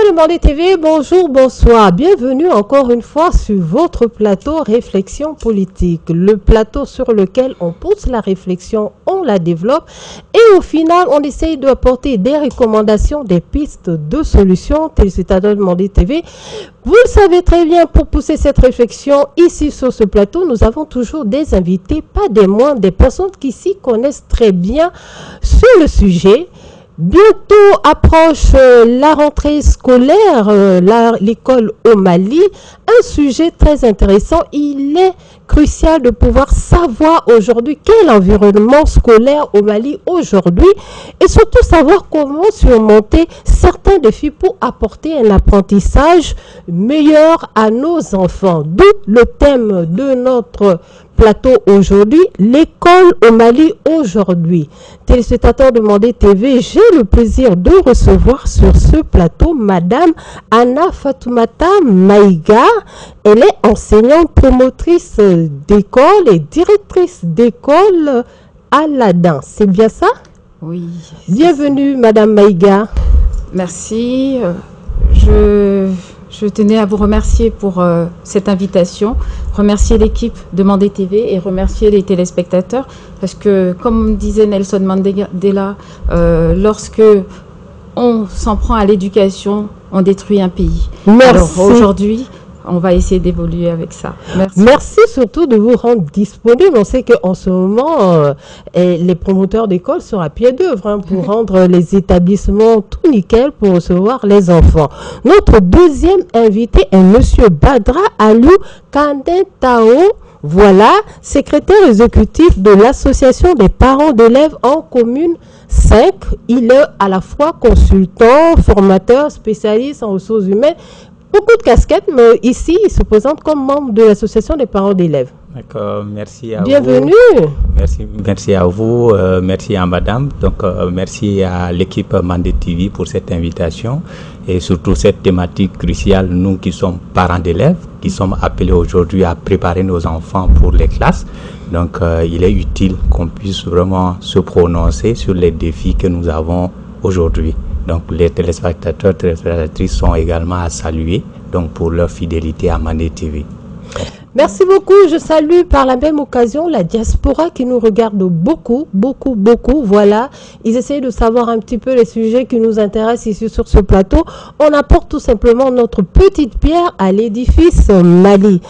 de Mandé TV, bonjour, bonsoir. Bienvenue encore une fois sur votre plateau Réflexion politique. Le plateau sur lequel on pousse la réflexion, on la développe et au final, on essaye d'apporter des recommandations, des pistes de solutions. Téléspectateurs de Mandé TV, vous le savez très bien, pour pousser cette réflexion, ici sur ce plateau, nous avons toujours des invités, pas des moindres, des personnes qui s'y connaissent très bien sur le sujet. Bientôt approche la rentrée scolaire, l'école au Mali, un sujet très intéressant. Il est crucial de pouvoir savoir aujourd'hui quel environnement scolaire au Mali aujourd'hui et surtout savoir comment surmonter certains défis pour apporter un apprentissage meilleur à nos enfants. D'où le thème de notre plateau aujourd'hui, l'école au Mali aujourd'hui. Téléspectateurs de Mandé TV, j'ai le plaisir de recevoir sur ce plateau Madame Anna Fatoumata Maïga. Elle est enseignante promotrice d'école et directrice d'école à Ladin. C'est bien ça? Oui. Bienvenue Madame Maïga. Merci. Je tenais à vous remercier pour cette invitation, remercier l'équipe de Mandé TV et remercier les téléspectateurs parce que, comme disait Nelson Mandela, lorsque on s'en prend à l'éducation, on détruit un pays. Merci. Alors aujourd'hui, on va essayer d'évoluer avec ça. Merci. Merci surtout de vous rendre disponible. On sait qu'en ce moment, les promoteurs d'école sont à pied d'œuvre pour rendre les établissements tout nickel pour recevoir les enfants. Notre deuxième invité est Monsieur Badra Alou Kandentao. Voilà, secrétaire exécutif de l'association des parents d'élèves en commune 5. Il est à la fois consultant, formateur, spécialiste en ressources humaines. Beaucoup de casquettes, mais ici, il se présente comme membre de l'association des parents d'élèves. D'accord, merci à Bienvenue. vous. Merci à vous, merci à madame. Donc, merci à l'équipe Mandé TV pour cette invitation et surtout cette thématique cruciale, nous qui sommes parents d'élèves, qui sommes appelés aujourd'hui à préparer nos enfants pour les classes. Donc, il est utile qu'on puisse vraiment se prononcer sur les défis que nous avons aujourd'hui. Donc les téléspectateurs, téléspectatrices sont également à saluer donc pour leur fidélité à Mandé TV. Merci beaucoup. Je salue par la même occasion la diaspora qui nous regarde beaucoup. Voilà, ils essayent de savoir un petit peu les sujets qui nous intéressent ici sur ce plateau. On apporte tout simplement notre petite pierre à l'édifice Mali.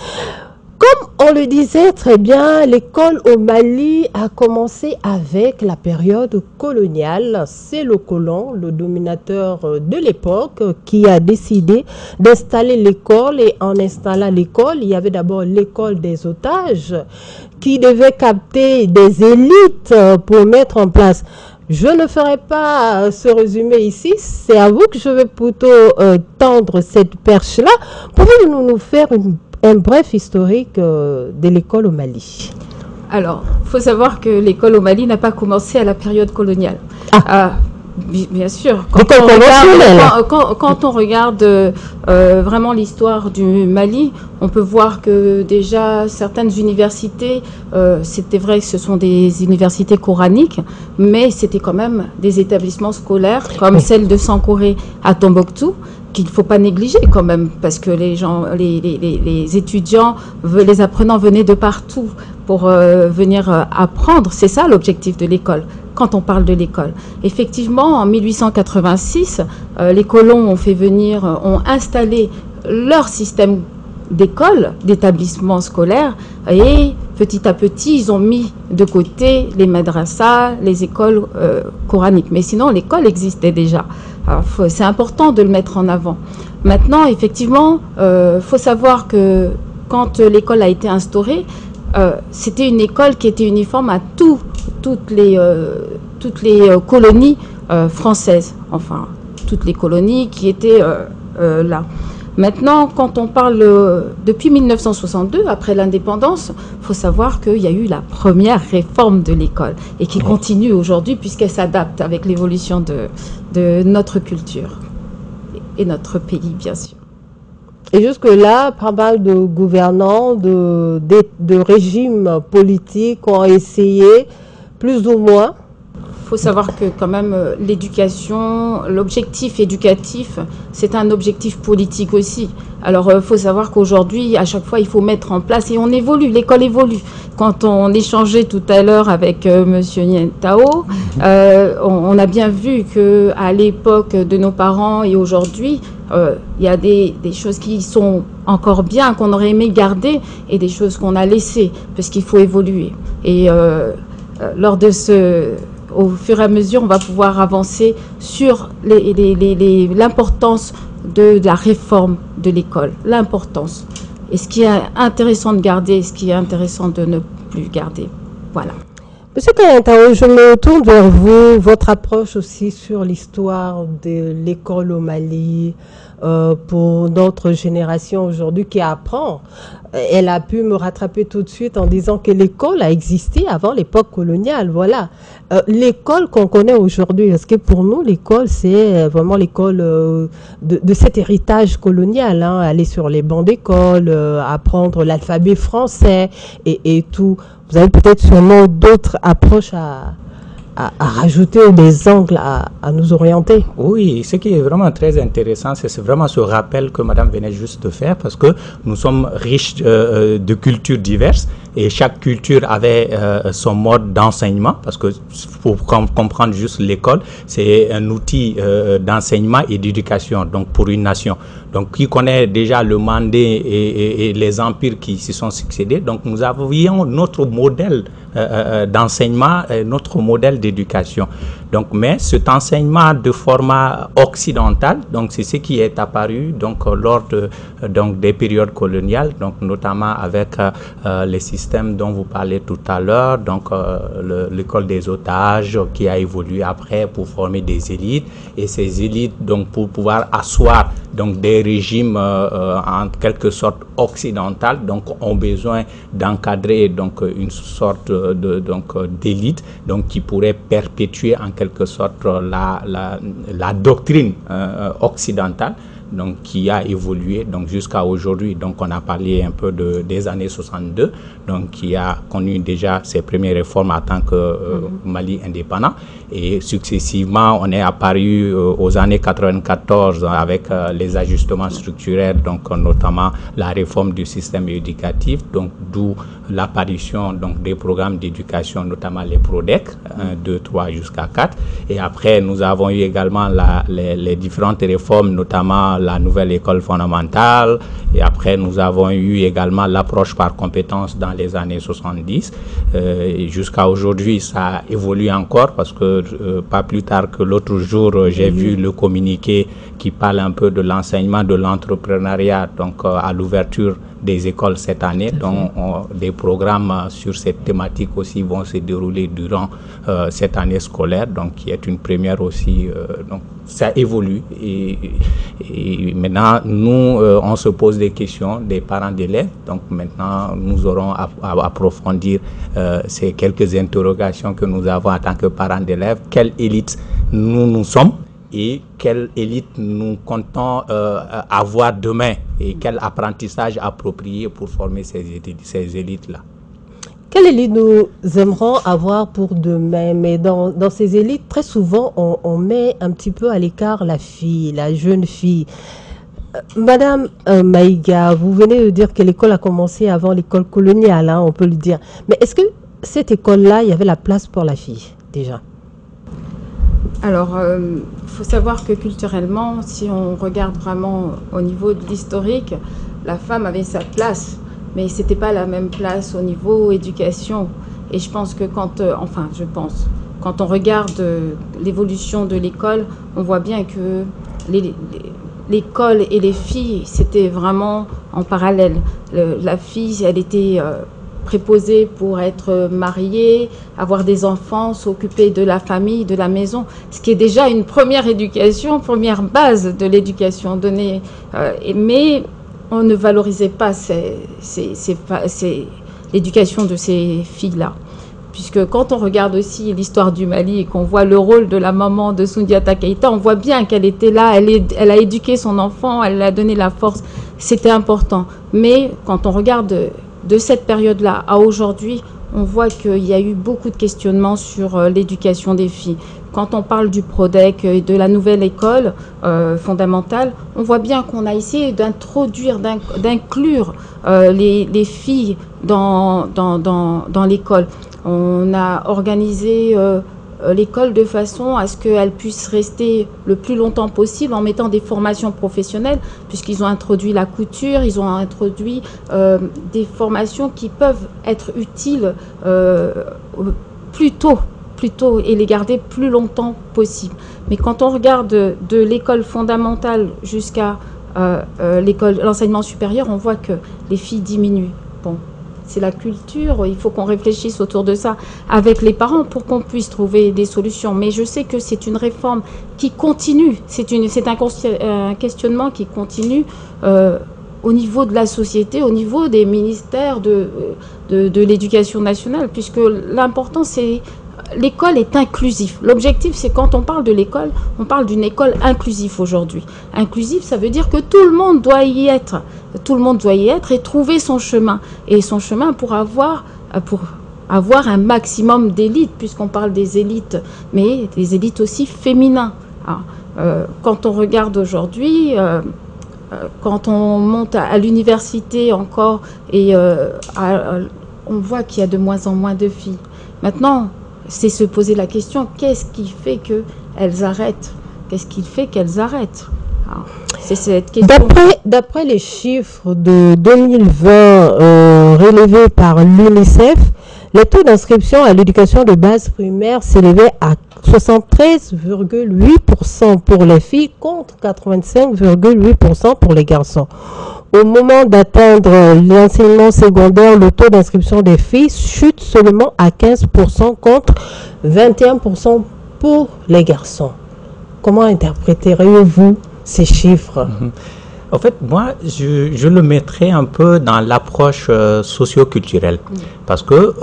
Comme on le disait très bien, l'école au Mali a commencé avec la période coloniale. C'est le colon, le dominateur de l'époque, qui a décidé d'installer l'école. Et en installant l'école, il y avait d'abord l'école des otages qui devait capter des élites pour mettre en place. Je ne ferai pas ce résumé ici, c'est à vous que je vais plutôt tendre cette perche-là. Pouvez-vous nous faire un bref historique de l'école au Mali? Alors, il faut savoir que l'école au Mali n'a pas commencé à la période coloniale. Bien sûr, quand on regarde vraiment l'histoire du Mali, on peut voir que déjà certaines universités, c'était vrai que ce sont des universités coraniques, mais c'était quand même des établissements scolaires comme celle de Sankoré à Tombouctou, qu'il ne faut pas négliger quand même, parce que les étudiants, les apprenants venaient de partout pour venir apprendre. C'est ça l'objectif de l'école, quand on parle de l'école. Effectivement, en 1886, les colons ont installé leur système d'école, d'établissements scolaires, et petit à petit, ils ont mis de côté les madrasas, les écoles coraniques. Mais sinon, l'école existait déjà. C'est important de le mettre en avant. Maintenant, effectivement, faut savoir que quand l'école a été instaurée, c'était une école qui était uniforme à toutes les colonies françaises. Enfin, toutes les colonies qui étaient là. Maintenant, quand on parle depuis 1962, après l'indépendance, il faut savoir qu'il y a eu la première réforme de l'école et qui continue aujourd'hui puisqu'elle s'adapte avec l'évolution de notre culture et notre pays, bien sûr. Et jusque-là, pas mal de gouvernants, de régimes politiques ont essayé, plus ou moins, faut savoir que quand même l'éducation, l'objectif éducatif, c'est un objectif politique aussi. Alors il faut savoir qu'aujourd'hui, à chaque fois, il faut mettre en place, et on évolue, l'école évolue. Quand on échangeait tout à l'heure avec Monsieur Nientao, on a bien vu qu'à l'époque de nos parents et aujourd'hui, il y a des choses qui sont encore bien, qu'on aurait aimé garder, et des choses qu'on a laissées, parce qu'il faut évoluer. Et lors de au fur et à mesure, on va pouvoir avancer sur l'importance de la réforme de l'école, l'importance. Et ce qui est intéressant de garder, et ce qui est intéressant de ne plus garder. Voilà. Monsieur Kayentao, je me tourne vers vous, votre approche aussi sur l'histoire de l'école au Mali, pour notre génération aujourd'hui qui apprend. Elle a pu me rattraper tout de suite en disant que l'école a existé avant l'époque coloniale. Voilà. L'école qu'on connaît aujourd'hui, parce que pour nous, l'école, c'est vraiment l'école de cet héritage colonial. Hein, aller sur les bancs d'école, apprendre l'alphabet français et tout. Vous avez peut-être sûrement d'autres approches à rajouter ou des angles à nous orienter. Oui, ce qui est vraiment très intéressant, c'est vraiment ce rappel que Madame venait juste de faire, parce que nous sommes riches de cultures diverses et chaque culture avait son mode d'enseignement, parce que pour comprendre juste l'école, c'est un outil d'enseignement et d'éducation, donc pour une nation. Donc qui connaît déjà le Mandé et les empires qui s'y sont succédés, donc nous avions notre modèle d'enseignement, notre modèle d'éducation. Donc, mais cet enseignement de format occidental, donc c'est ce qui est apparu donc lors de des périodes coloniales, donc notamment avec les systèmes dont vous parlez tout à l'heure, donc l'école des otages qui a évolué après pour former des élites, et ces élites donc pour pouvoir asseoir donc des régimes en quelque sorte occidentaux, donc ont besoin d'encadrer donc une sorte d'élite donc qui pourrait perpétuer en quelque sorte la doctrine occidentale, donc qui a évolué donc jusqu'à aujourd'hui. Donc on a parlé un peu des années 62, donc qui a connu déjà ses premières réformes en tant que Mali indépendant, et successivement on est apparu aux années 94 avec les ajustements structurels, donc notamment la réforme du système éducatif, donc d'où l'apparition donc des programmes d'éducation, notamment les PRODEC 1, 2, 3 jusqu'à 4, et après nous avons eu également les différentes réformes, notamment la nouvelle école fondamentale, et après nous avons eu également l'approche par compétences dans les années 70, et jusqu'à aujourd'hui ça évolue encore, parce que pas plus tard que l'autre jour j'ai vu le communiqué qui parle un peu de l'enseignement de l'entrepreneuriat, donc à l'ouverture des écoles cette année, dont des programmes sur cette thématique aussi vont se dérouler durant cette année scolaire, donc qui est une première aussi. Donc ça évolue, et maintenant nous on se pose des questions, des parents d'élèves, donc maintenant nous aurons à approfondir ces quelques interrogations que nous avons en tant que parents d'élèves. Quelle élite nous sommes et quelle élite nous comptons avoir demain, et quel apprentissage approprié pour former ces élites-là. Quelle élite nous aimerons avoir pour demain? Mais dans ces élites, très souvent, on met un petit peu à l'écart la fille, la jeune fille. Madame Maïga, vous venez de dire que l'école a commencé avant l'école coloniale, hein, on peut le dire. Mais est-ce que cette école-là, il y avait la place pour la fille, déjà? Alors, il faut savoir que culturellement, si on regarde vraiment au niveau de l'historique, la femme avait sa place, mais ce n'était pas la même place au niveau éducation. Et je pense que quand on regarde l'évolution de l'école, on voit bien que l'école et les filles, c'était vraiment en parallèle. La fille, elle était préposée pour être mariée, avoir des enfants, s'occuper de la famille, de la maison, ce qui est déjà une première éducation, première base de l'éducation donnée. Mais on ne valorisait pas l'éducation de ces filles-là. Puisque quand on regarde aussi l'histoire du Mali et qu'on voit le rôle de la maman de Soundiata Keïta, on voit bien qu'elle était là, elle a éduqué son enfant, elle a donné la force, c'était important. Mais quand on regarde de cette période-là à aujourd'hui, on voit qu'il y a eu beaucoup de questionnements sur l'éducation des filles. Quand on parle du PRODEC et de la nouvelle école fondamentale, on voit bien qu'on a essayé d'introduire, d'inclure les filles dans l'école. On a organisé l'école de façon à ce qu'elle puisse rester le plus longtemps possible en mettant des formations professionnelles, puisqu'ils ont introduit la couture, ils ont introduit des formations qui peuvent être utiles plus tôt et les garder plus longtemps possible. Mais quand on regarde de l'école fondamentale jusqu'à l'enseignement supérieur, on voit que les filles diminuent. Bon. C'est la culture, il faut qu'on réfléchisse autour de ça avec les parents pour qu'on puisse trouver des solutions. Mais je sais que c'est une réforme qui continue, c'est un questionnement qui continue au niveau de la société, au niveau des ministères de l'éducation nationale, puisque l'important c'est... L'école est inclusive. L'objectif, c'est quand on parle de l'école, on parle d'une école inclusive aujourd'hui. Inclusive, ça veut dire que tout le monde doit y être. Tout le monde doit y être et trouver son chemin. Et son chemin pour avoir un maximum d'élites, puisqu'on parle des élites, mais des élites aussi féminins. Quand on regarde aujourd'hui, quand on monte à l'université encore, et on voit qu'il y a de moins en moins de filles. Maintenant, c'est se poser la question, qu'est-ce qui fait qu'elles arrêtent? Qu'est-ce qui fait qu'elles arrêtent? C'est cette question. D'après les chiffres de 2020 relevés par l'UNICEF, les taux d'inscription à l'éducation de base primaire s'élevaient à 73,8% pour les filles contre 85,8% pour les garçons. Au moment d'atteindre l'enseignement secondaire, le taux d'inscription des filles chute seulement à 15% contre 21% pour les garçons. Comment interpréteriez-vous ces chiffres? En fait, moi, je le mettrais un peu dans l'approche socio-culturelle. Parce que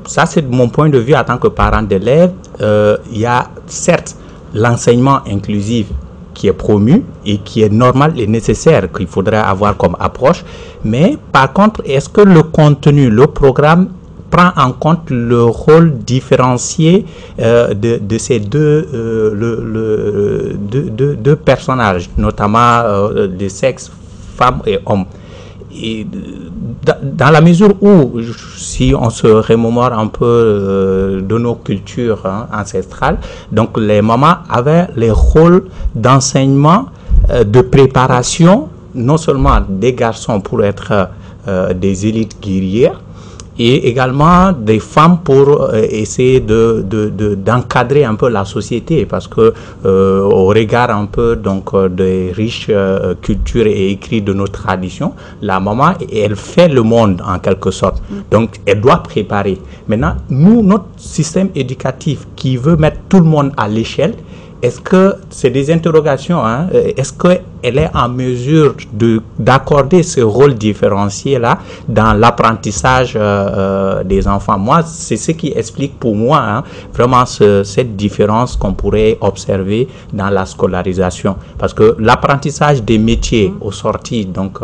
ça, c'est mon point de vue en tant que parent d'élève. Il y a certes l'enseignement inclusif qui est promu et qui est normal et nécessaire, qu'il faudrait avoir comme approche. Mais par contre, est-ce que le contenu, le programme prend en compte le rôle différencié de ces deux personnages, notamment des sexes femmes et hommes? Et dans la mesure où, si on se remémore un peu de nos cultures ancestrales, donc les mamans avaient les rôles d'enseignement, de préparation, non seulement des garçons pour être des élites guerrières, et également des femmes pour essayer d'encadrer un peu la société, parce que au regard un peu donc des riches cultures et écrits de nos traditions, la maman, elle fait le monde en quelque sorte, donc elle doit préparer. Maintenant, nous, notre système éducatif qui veut mettre tout le monde à l'échelle, est-ce que c'est des interrogations, hein? Est-ce qu'elle est en mesure d'accorder ce rôle différencié-là dans l'apprentissage des enfants? Moi, c'est ce qui explique pour moi vraiment cette différence qu'on pourrait observer dans la scolarisation. Parce que l'apprentissage des métiers aux sorties donc,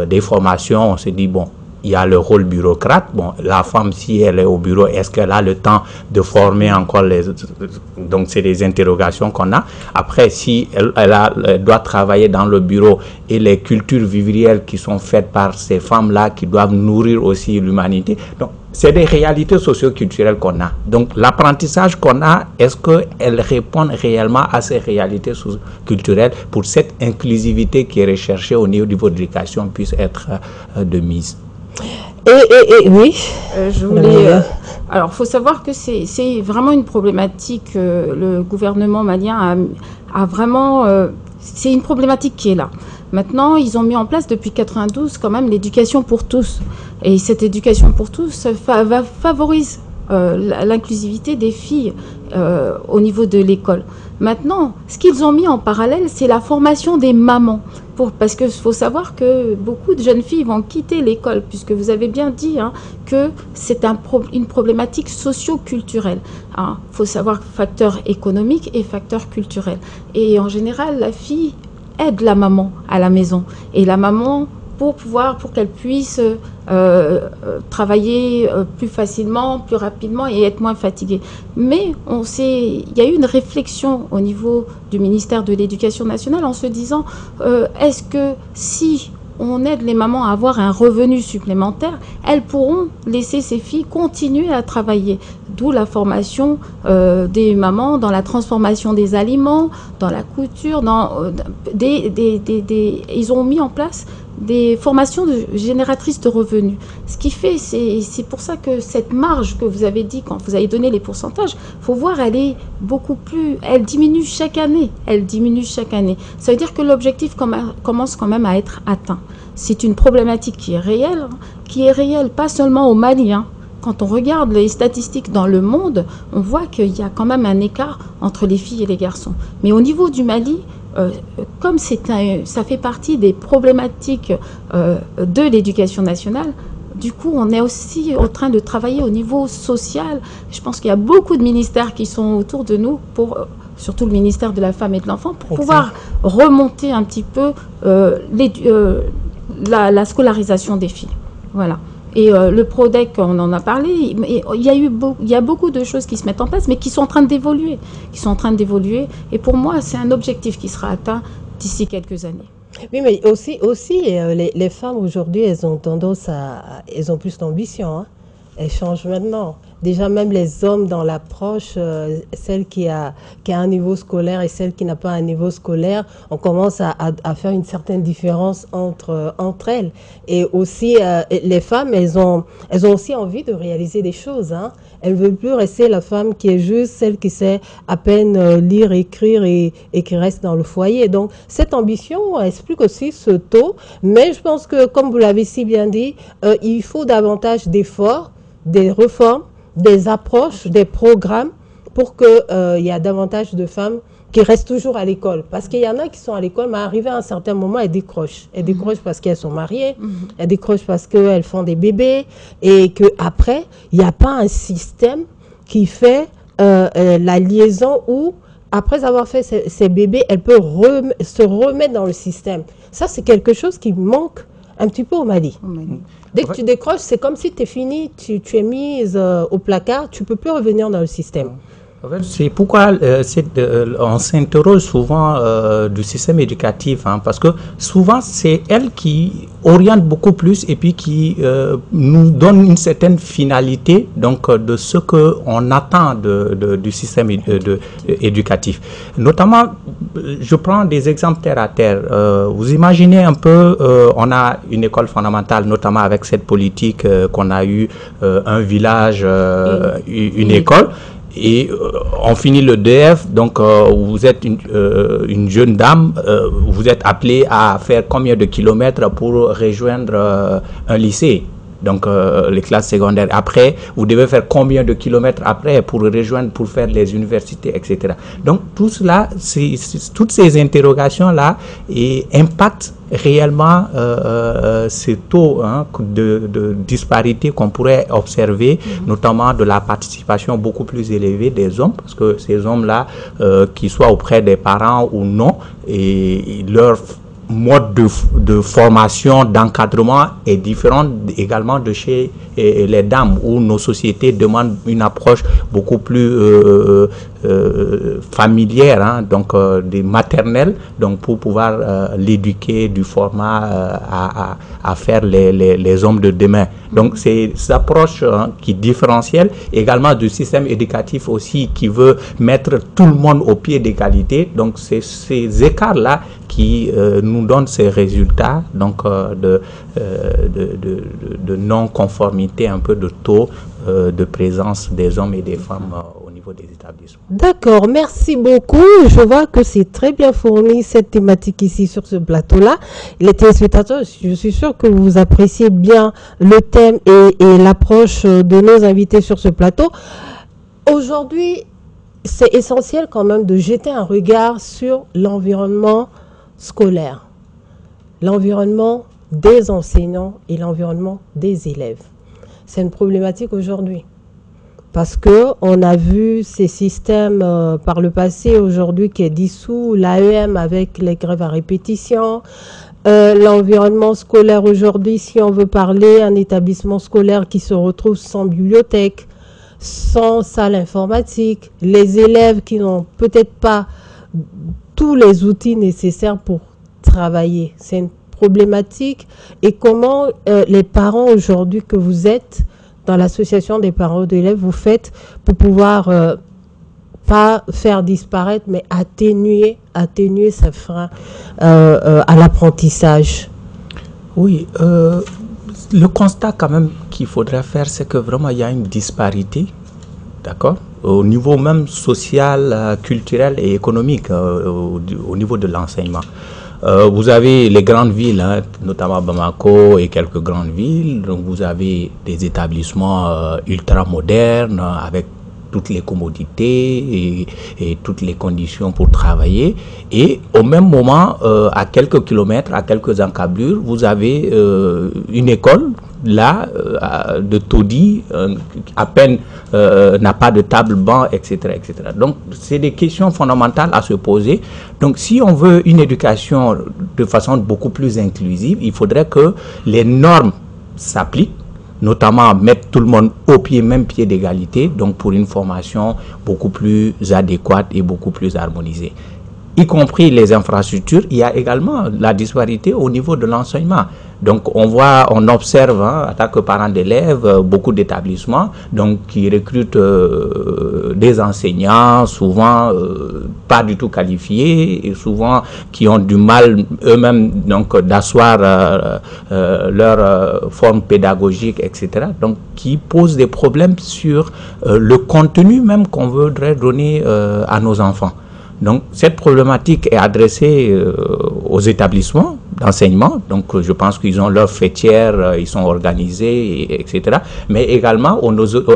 des formations, on se dit, bon, il y a le rôle bureaucrate. Bon, la femme, si elle est au bureau, est-ce qu'elle a le temps de former encore les... Donc, c'est des interrogations qu'on a. Après, si elle doit travailler dans le bureau et les cultures vivrières qui sont faites par ces femmes-là qui doivent nourrir aussi l'humanité. Donc, c'est des réalités socio-culturelles qu'on a. Donc, l'apprentissage qu'on a, est-ce qu'elle répond réellement à ces réalités culturelles pour cette inclusivité qui est recherchée au niveau de l'éducation puisse être de mise? Oui. Je voulais. Alors, il faut savoir que c'est vraiment une problématique. Le gouvernement malien a vraiment. C'est une problématique qui est là. Maintenant, ils ont mis en place depuis 92 quand même l'éducation pour tous. Et cette éducation pour tous favorise l'inclusivité des filles au niveau de l'école. Maintenant, ce qu'ils ont mis en parallèle, c'est la formation des mamans. Parce qu'il faut savoir que beaucoup de jeunes filles vont quitter l'école, puisque vous avez bien dit que c'est une problématique socio-culturelle. Il faut savoir facteur économique et facteur culturel. Et en général, la fille aide la maman à la maison. Et la maman pour qu'elles puissent travailler plus facilement, plus rapidement et être moins fatiguées. Mais il y a eu une réflexion au niveau du ministère de l'Éducation nationale en se disant est-ce que si on aide les mamans à avoir un revenu supplémentaire, elles pourront laisser ces filles continuer à travailler. D'où la formation des mamans dans la transformation des aliments, dans la couture. Ils ont mis en place des formations génératrices de revenus. Ce qui fait, c'est pour ça que cette marge que vous avez dit, quand vous avez donné les pourcentages, il faut voir, elle est beaucoup plus... Elle diminue chaque année. Ça veut dire que l'objectif commence quand même à être atteint. C'est une problématique qui est réelle pas seulement au Mali. Quand on regarde les statistiques dans le monde, on voit qu'il y a quand même un écart entre les filles et les garçons. Mais au niveau du Mali, comme ça fait partie des problématiques de l'éducation nationale, du coup, on est aussi en train de travailler au niveau social. Je pense qu'il y a beaucoup de ministères qui sont autour de nous, surtout le ministère de la Femme et de l'Enfant, pour pouvoir remonter un petit peu la scolarisation des filles. Voilà. Et le Prodec, on en a parlé, mais il y a beaucoup de choses qui se mettent en place, mais qui sont en train d'évoluer. Et pour moi, c'est un objectif qui sera atteint d'ici quelques années. Oui, mais aussi les femmes aujourd'hui, elles ont plus d'ambition. Elles changent maintenant. Déjà, même les hommes dans l'approche, celle qui a un niveau scolaire et celle qui n'a pas un niveau scolaire, on commence à faire une certaine différence entre elles. Et aussi, les femmes, elles ont aussi envie de réaliser des choses. Elles ne veulent plus rester la femme qui est juste celle qui sait à peine lire, écrire et qui reste dans le foyer. Donc, cette ambition explique aussi ce taux. Mais je pense que, comme vous l'avez si bien dit, il faut davantage d'efforts, des réformes, des approches, des programmes pour qu'il y ait davantage de femmes qui restent toujours à l'école. Parce qu'il y en a qui sont à l'école, mais arrivé à un certain moment, elles décrochent. Elles décrochent parce qu'elles sont mariées, elles décrochent parce qu'elles font des bébés, et qu'après, il n'y a pas un système qui fait la liaison où, après avoir fait ces bébés, elles peuvent se remettre dans le système. Ça, c'est quelque chose qui manque un petit peu au Mali. Dès que tu décroches, c'est comme si tu es fini, tu es mise au placard, tu ne peux plus revenir dans le système. C'est pourquoi on s'interroge souvent du système éducatif, parce que souvent c'est elle qui oriente beaucoup plus et puis qui nous donne une certaine finalité de ce qu'on attend du système éducatif. Notamment, je prends des exemples terre à terre. Vous imaginez un peu, on a une école fondamentale, notamment avec cette politique qu'on a eu, un village, une école. Et on finit le DF, donc vous êtes une jeune dame, vous êtes appelée à faire combien de kilomètres pour rejoindre un lycée, donc les classes secondaires. Après, vous devez faire combien de kilomètres après pour rejoindre, pour faire les universités, etc. Donc tout cela, toutes ces interrogations-là impactent réellement ce taux de disparité qu'on pourrait observer, notamment de la participation beaucoup plus élevée des hommes, parce que ces hommes-là, qu'ils soient auprès des parents ou non, et leur mode de formation, d'encadrement est différent également de chez les dames, où nos sociétés demandent une approche beaucoup plus familière, donc des maternelles, donc pour pouvoir l'éduquer du format à faire les hommes de demain. Donc c'est cette approche qui est différentielle, également du système éducatif aussi qui veut mettre tout le monde au pied d'égalité. Donc c'est ces écarts-là qui nous donnent ces résultats donc de non-conformité, un peu de taux de présence des hommes et des femmes au niveau des établissements. D'accord, merci beaucoup. Je vois que c'est très bien fourni cette thématique ici sur ce plateau-là. Les téléspectateurs, je suis sûre que vous appréciez bien le thème et l'approche de nos invités sur ce plateau. Aujourd'hui, c'est essentiel quand même de jeter un regard sur l'environnement scolaire, l'environnement des enseignants et l'environnement des élèves. C'est une problématique aujourd'hui parce qu'on a vu ces systèmes par le passé, aujourd'hui qui est dissous, l'AEM avec les grèves à répétition, l'environnement scolaire aujourd'hui, si on veut parler, un établissement scolaire qui se retrouve sans bibliothèque, sans salle informatique, les élèves qui n'ont peut-être pas tous les outils nécessaires pour travailler. C'est une problématique. Et comment les parents aujourd'hui que vous êtes dans l'association des parents d'élèves, vous faites pour pouvoir pas faire disparaître, mais atténuer ce frein à l'apprentissage? Oui, le constat quand même qu'il faudrait faire, c'est que vraiment il y a une disparité, d'accord, au niveau même social, culturel et économique, au niveau de l'enseignement. Vous avez les grandes villes, hein, notamment Bamako et quelques grandes villes, donc vous avez des établissements ultra modernes avec toutes les commodités et toutes les conditions pour travailler. Et au même moment, à quelques kilomètres, à quelques encablures, vous avez une école, là, de taudis, à peine n'a pas de table-banc, etc., etc. Donc, c'est des questions fondamentales à se poser. Donc, si on veut une éducation de façon beaucoup plus inclusive, il faudrait que les normes s'appliquent, notamment mettre tout le monde au même pied d'égalité, donc pour une formation beaucoup plus adéquate et beaucoup plus harmonisée. Y compris les infrastructures, il y a également la disparité au niveau de l'enseignement. Donc on observe, hein, en tant que parents d'élèves, beaucoup d'établissements qui recrutent des enseignants, souvent pas du tout qualifiés, et souvent qui ont du mal eux-mêmes d'asseoir leur forme pédagogique, etc. Donc qui posent des problèmes sur le contenu même qu'on voudrait donner à nos enfants. Donc, cette problématique est adressée aux établissements d'enseignement. Donc, je pense qu'ils ont leur fêtière, ils sont organisés, etc. Mais également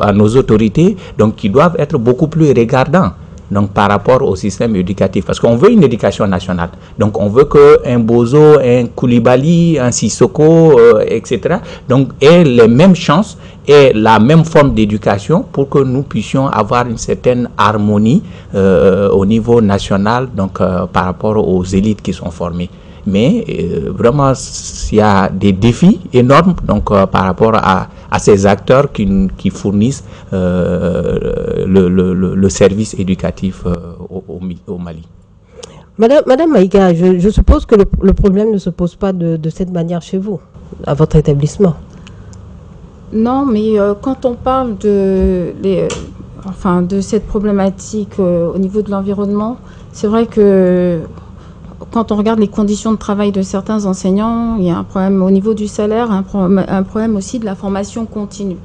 à nos autorités, donc, qui doivent être beaucoup plus regardants. Donc, par rapport au système éducatif. Parce qu'on veut une éducation nationale. Donc, on veut qu'un Bozo, un Koulibaly, un Sissoko, etc. donc, aient les mêmes chances et la même forme d'éducation pour que nous puissions avoir une certaine harmonie au niveau national, donc, par rapport aux élites qui sont formées. Mais vraiment, il y a des défis énormes donc, par rapport à ces acteurs qui fournissent le service éducatif au Mali. Madame Maïga, je suppose que le problème ne se pose pas de cette manière chez vous, à votre établissement. Non, mais quand on parle de cette problématique au niveau de l'environnement, c'est vrai que quand on regarde les conditions de travail de certains enseignants, il y a un problème au niveau du salaire, un problème aussi de la formation continue.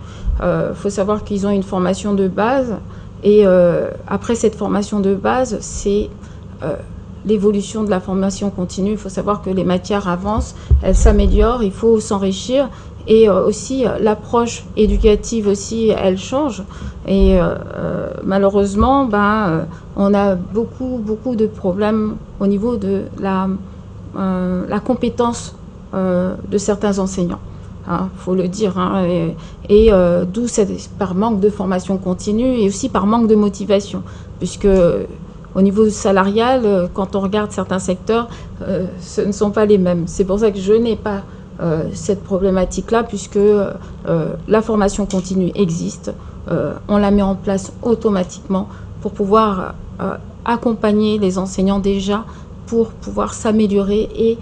Faut savoir qu'ils ont une formation de base et après cette formation de base, c'est l'évolution de la formation continue. Il faut savoir que les matières avancent, elles s'améliorent, il faut s'enrichir. Et aussi, l'approche éducative aussi, elle change. Et malheureusement, on a beaucoup de problèmes au niveau de la compétence de certains enseignants. Faut le dire. Et d'où par manque de formation continue et aussi par manque de motivation. Puisque au niveau salarial, quand on regarde certains secteurs, ce ne sont pas les mêmes. C'est pour ça que je n'ai pas cette problématique-là, puisque la formation continue existe, on la met en place automatiquement pour pouvoir accompagner les enseignants déjà pour pouvoir s'améliorer et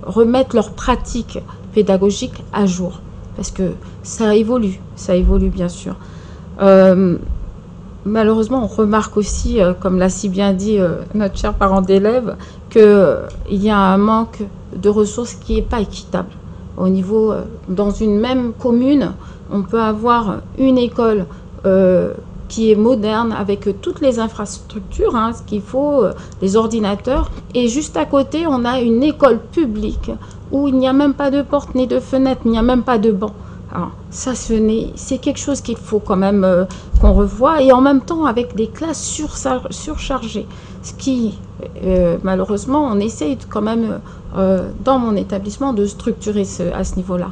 remettre leur pratique pédagogique à jour, parce que ça évolue bien sûr. Malheureusement, on remarque aussi, comme l'a si bien dit notre cher parent d'élève, qu'il y a un manque de ressources qui n'est pas équitable. Au niveau, dans une même commune, on peut avoir une école qui est moderne avec toutes les infrastructures, ce qu'il faut, les ordinateurs, et juste à côté, on a une école publique où il n'y a même pas de porte ni de fenêtre, il n'y a même pas de banc. Alors, ça, c'est quelque chose qu'il faut quand même qu'on revoie, et en même temps avec des classes surchargées. Ce qui, malheureusement, on essaye quand même, dans mon établissement, de structurer à ce niveau-là.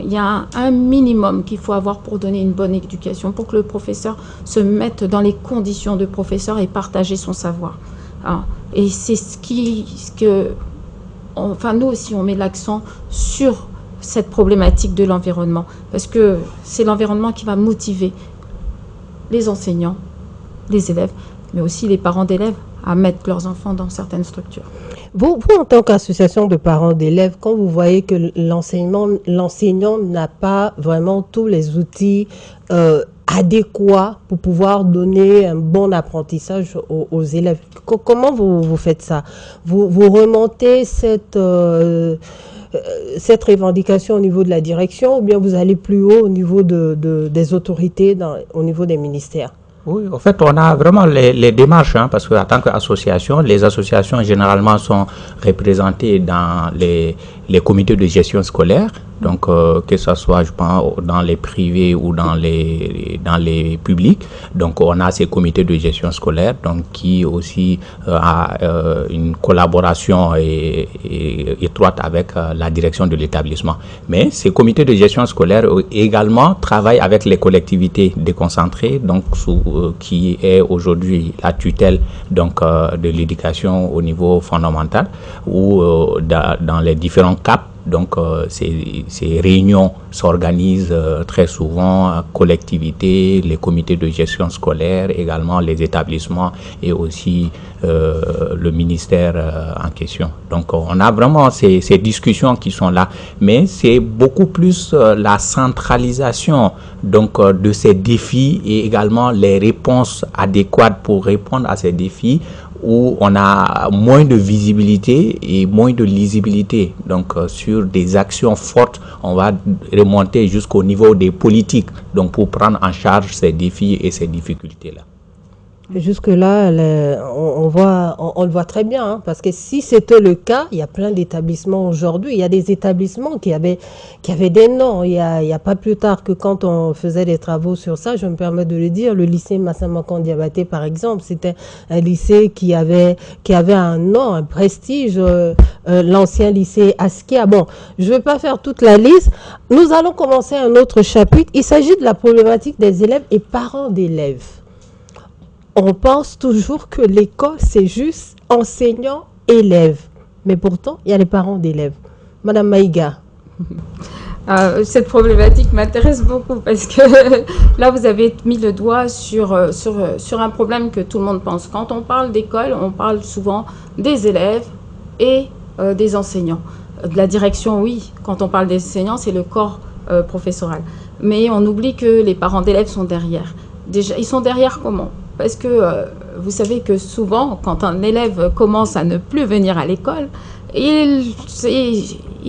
Il y a un minimum qu'il faut avoir pour donner une bonne éducation, pour que le professeur se mette dans les conditions de professeur et partager son savoir. Alors, et c'est ce que enfin nous aussi, on met l'accent sur cette problématique de l'environnement, parce que c'est l'environnement qui va motiver les enseignants, les élèves, mais aussi les parents d'élèves à mettre leurs enfants dans certaines structures. Vous en tant qu'association de parents d'élèves, quand vous voyez que l'enseignant n'a pas vraiment tous les outils adéquats pour pouvoir donner un bon apprentissage aux élèves, comment vous faites ça? Vous remontez cette revendication au niveau de la direction, ou bien vous allez plus haut au niveau des autorités, au niveau des ministères? Oui, en fait, on a vraiment les démarches, hein, parce qu'en tant qu'association, les associations généralement sont représentées dans les comités de gestion scolaire, donc que ce soit, je pense, dans les privés ou dans les publics. Donc, on a ces comités de gestion scolaire, donc qui aussi a une collaboration étroite avec la direction de l'établissement. Mais ces comités de gestion scolaire également travaillent avec les collectivités déconcentrées, donc qui est aujourd'hui la tutelle donc de l'éducation au niveau fondamental, ou dans les différents caps. Donc, ces réunions s'organisent très souvent, collectivités, les comités de gestion scolaire, également les établissements et aussi le ministère en question. Donc, on a vraiment ces discussions qui sont là, mais c'est beaucoup plus la centralisation donc, de ces défis et également les réponses adéquates pour répondre à ces défis, où on a moins de visibilité et moins de lisibilité. Donc, sur des actions fortes, on va remonter jusqu'au niveau des politiques, donc pour prendre en charge ces défis et ces difficultés-là. Jusque-là, on le voit très bien, hein, parce que si c'était le cas, il y a plein d'établissements aujourd'hui. Il y a des établissements qui avaient des noms. Il y a pas plus tard que quand on faisait des travaux sur ça, je me permets de le dire, le lycée Massamakon Diabaté, par exemple, c'était un lycée qui avait un nom, un prestige, l'ancien lycée Askia. Bon, je ne vais pas faire toute la liste. Nous allons commencer un autre chapitre. Il s'agit de la problématique des élèves et parents d'élèves. On pense toujours que l'école, c'est juste enseignant-élève. Mais pourtant, il y a les parents d'élèves. Madame Maïga. Cette problématique m'intéresse beaucoup parce que là, vous avez mis le doigt sur un problème que tout le monde pense. Quand on parle d'école, on parle souvent des élèves et des enseignants. De la direction, oui. Quand on parle des enseignants, c'est le corps professoral. Mais on oublie que les parents d'élèves sont derrière. Déjà, ils sont derrière comment ? Parce que vous savez que souvent, quand un élève commence à ne plus venir à l'école, il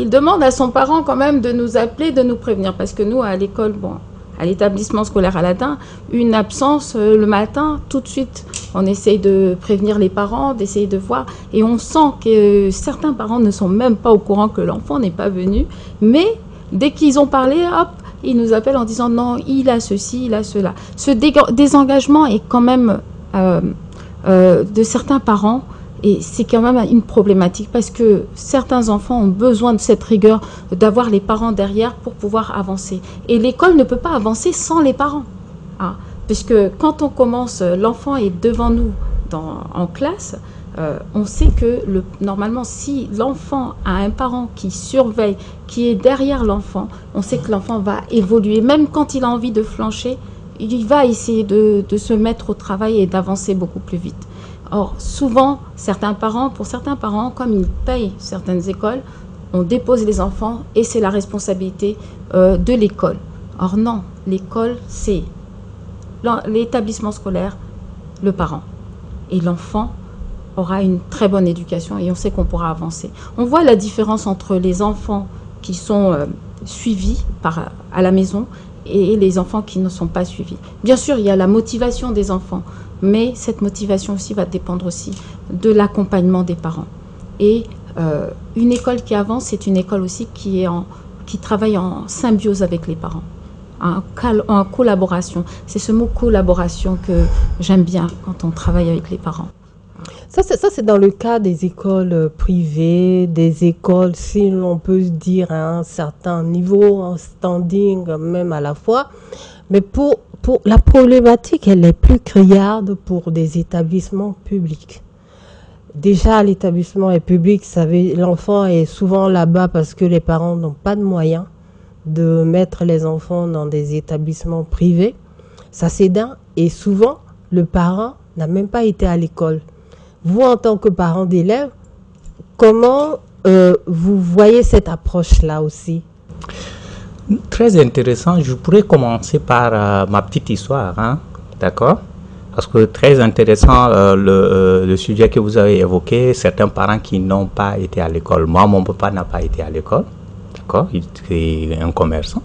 demande à son parent quand même de nous appeler, de nous prévenir. Parce que nous, à l'école, bon, à l'établissement scolaire Aladin, une absence le matin, tout de suite, on essaye de prévenir les parents, d'essayer de voir. Et on sent que certains parents ne sont même pas au courant que l'enfant n'est pas venu. Mais dès qu'ils ont parlé, hop, ils nous appellent en disant non, il a ceci, il a cela. Ce désengagement est quand même de certains parents, et c'est quand même une problématique parce que certains enfants ont besoin de cette rigueur, d'avoir les parents derrière pour pouvoir avancer. Et l'école ne peut pas avancer sans les parents. Hein, puisque quand on commence, l'enfant est devant nous en classe, on sait que normalement, si l'enfant a un parent qui surveille, qui est derrière l'enfant, on sait que l'enfant va évoluer. Même quand il a envie de flancher, il va essayer de se mettre au travail et d'avancer beaucoup plus vite. Or, souvent, pour certains parents, comme ils payent certaines écoles, on dépose les enfants et c'est la responsabilité de l'école. Or non, l'école, c'est l'établissement scolaire, le parent. Et l'enfant aura une très bonne éducation et on sait qu'on pourra avancer. On voit la différence entre les enfants qui sont suivis à la maison et les enfants qui ne sont pas suivis. Bien sûr, il y a la motivation des enfants, mais cette motivation aussi va dépendre aussi de l'accompagnement des parents. Et une école qui avance, c'est une école aussi qui travaille en symbiose avec les parents, en collaboration. C'est ce mot collaboration que j'aime bien quand on travaille avec les parents. Ça, c'est dans le cas des écoles privées, des écoles, si l'on peut dire, à un certain niveau, un standing même à la fois. Mais pour la problématique, elle est plus criarde pour des établissements publics. déjà l'établissement est public, l'enfant est souvent là-bas parce que les parents n'ont pas de moyens de mettre les enfants dans des établissements privés. Ça c'est d'un. Et souvent, le parent n'a même pas été à l'école. Vous, en tant que parent d'élève, comment vous voyez cette approche-là aussi? Très intéressant. Je pourrais commencer par ma petite histoire, hein? D'accord? Parce que très intéressant le sujet que vous avez évoqué, certains parents qui n'ont pas été à l'école. Moi, mon papa n'a pas été à l'école, d'accord? Il est un commerçant.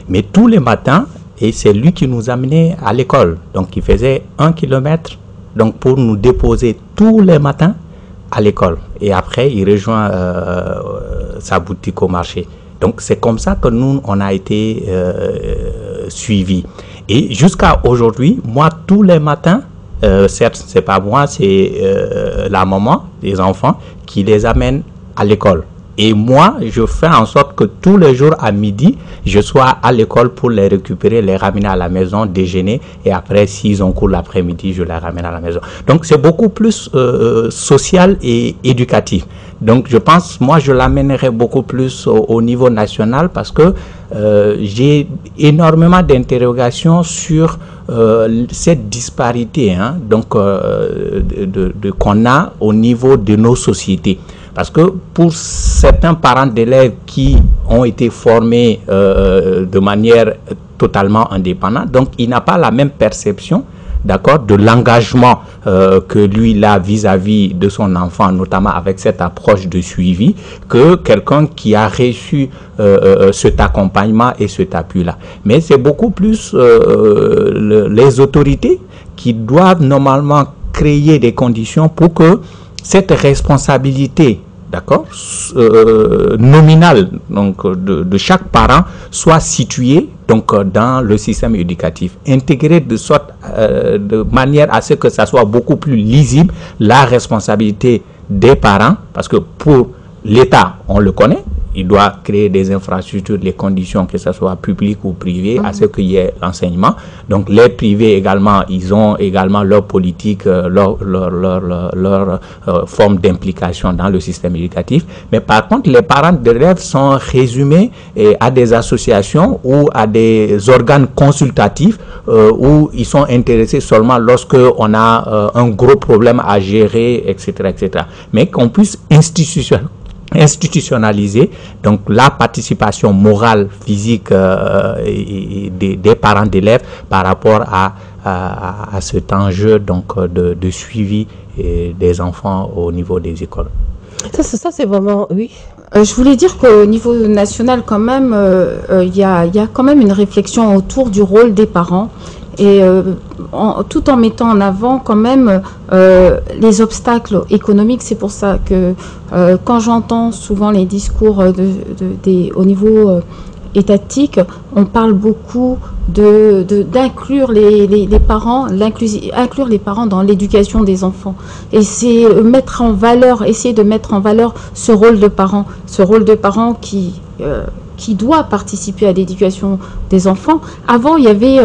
Mais tous les matins, et c'est lui qui nous amenait à l'école. Donc, il faisait 1 kilomètre donc, pour nous déposer tous les matins à l'école. Et après, il rejoint sa boutique au marché. Donc, c'est comme ça que nous, on a été suivis. Et jusqu'à aujourd'hui, moi, tous les matins, certes, c'est pas moi, c'est la maman des enfants qui les amène à l'école. Et moi, je fais en sorte que tous les jours à midi, je sois à l'école pour les récupérer, les ramener à la maison, déjeuner. Et après, s'ils ont cours l'après-midi, je les ramène à la maison. Donc, c'est beaucoup plus social et éducatif. Donc, je pense, moi, je l'amènerai beaucoup plus au niveau national parce que j'ai énormément d'interrogations sur cette disparité hein, donc, qu'on a au niveau de nos sociétés. Parce que pour certains parents d'élèves qui ont été formés de manière totalement indépendante, donc il n'a pas la même perception, d'accord, de l'engagement que lui il a vis-à-vis de son enfant, notamment avec cette approche de suivi, que quelqu'un qui a reçu cet accompagnement et cet appui-là. Mais c'est beaucoup plus les autorités qui doivent normalement créer des conditions pour que cette responsabilité, d'accord, nominale donc de chaque parent soit située donc dans le système éducatif, intégrée de sorte de manière à ce que ça soit beaucoup plus lisible la responsabilité des parents, parce que pour l'État, on le connaît, il doit créer des infrastructures, les conditions, que ce soit public ou privé, à ce qu'il y ait l'enseignement. Donc les privés également, ils ont également leur politique, leur forme d'implication dans le système éducatif. Mais par contre, les parents d'élèves sont résumés à des associations ou à des organes consultatifs où ils sont intéressés seulement lorsque on a un gros problème à gérer, etc., etc. Mais qu'on puisse institutionnaliser donc la participation morale, physique des parents d'élèves par rapport à cet enjeu donc de suivi des enfants au niveau des écoles. Ça c'est vraiment, oui. Je voulais dire qu'au niveau national, quand même, il y a quand même une réflexion autour du rôle des parents. Et tout en mettant en avant quand même les obstacles économiques. C'est pour ça que quand j'entends souvent les discours au niveau étatique, on parle beaucoup d'inclure les parents, inclure les parents dans l'éducation des enfants. Et c'est essayer de mettre en valeur ce rôle de parent qui doit participer à l'éducation des enfants. Avant, il y avait,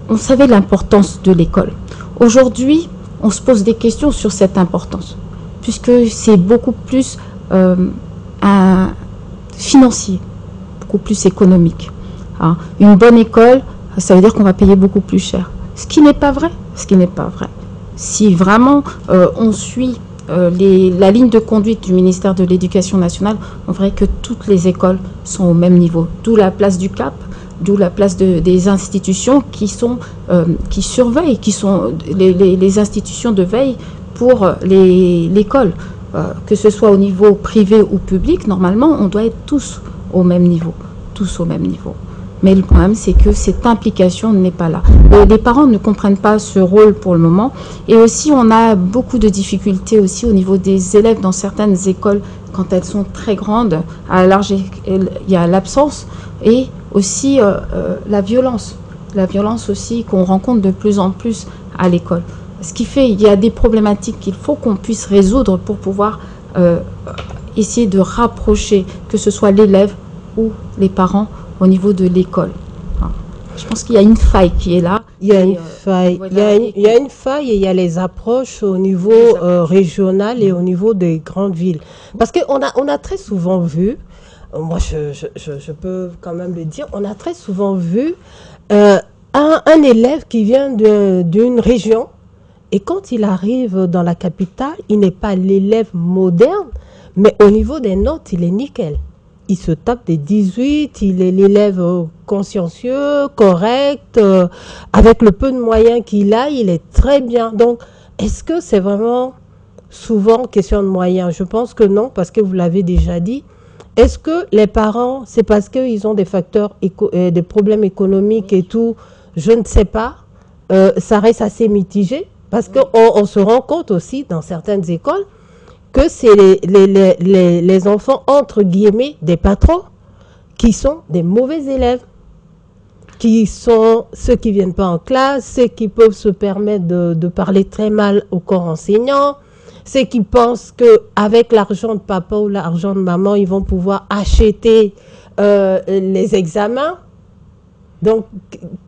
on savait l'importance de l'école. Aujourd'hui, on se pose des questions sur cette importance, puisque c'est beaucoup plus financier, beaucoup plus économique. Hein. Une bonne école, ça veut dire qu'on va payer beaucoup plus cher. Ce qui n'est pas vrai. Si vraiment on suit la ligne de conduite du ministère de l'Éducation nationale, on verrait que toutes les écoles sont au même niveau. D'où la place du CAP, d'où la place des institutions qui surveillent, qui sont les institutions de veille pour l'école. Que ce soit au niveau privé ou public, normalement, on doit être tous au même niveau. Mais le problème, c'est que cette implication n'est pas là. Les parents ne comprennent pas ce rôle pour le moment. Et aussi, on a beaucoup de difficultés aussi au niveau des élèves dans certaines écoles, quand elles sont très grandes. Alors, il y a l'absence et aussi la violence. La violence aussi qu'on rencontre de plus en plus à l'école. Ce qui fait qu'il y a des problématiques qu'il faut qu'on puisse résoudre pour pouvoir essayer de rapprocher, que ce soit l'élève ou les parents, au niveau de l'école. Je pense qu'il y a une faille qui est là Il y a une faille. Il y a une faille et il y a les approches au niveau régional et au niveau des grandes villes. Parce qu'on a très souvent vu, moi je peux quand même le dire, on a très souvent vu un élève qui vient d'une région et quand il arrive dans la capitale, il n'est pas l'élève moderne, mais au niveau des notes, il est nickel. Il se tape des 18, il est l'élève consciencieux, correct, avec le peu de moyens qu'il a, il est très bien. Donc, est-ce que c'est vraiment souvent question de moyens? Je pense que non, parce que vous l'avez déjà dit. Est-ce que les parents, c'est parce qu'ils ont des facteurs, des problèmes économiques et tout? Je ne sais pas. Ça reste assez mitigé, parce qu'on se rend compte aussi dans certaines écoles que c'est les enfants, entre guillemets, des patrons, qui sont des mauvais élèves, qui sont ceux qui ne viennent pas en classe, ceux qui peuvent se permettre de parler très mal au corps enseignant, ceux qui pensent qu'avec l'argent de papa ou l'argent de maman, ils vont pouvoir acheter les examens. Donc,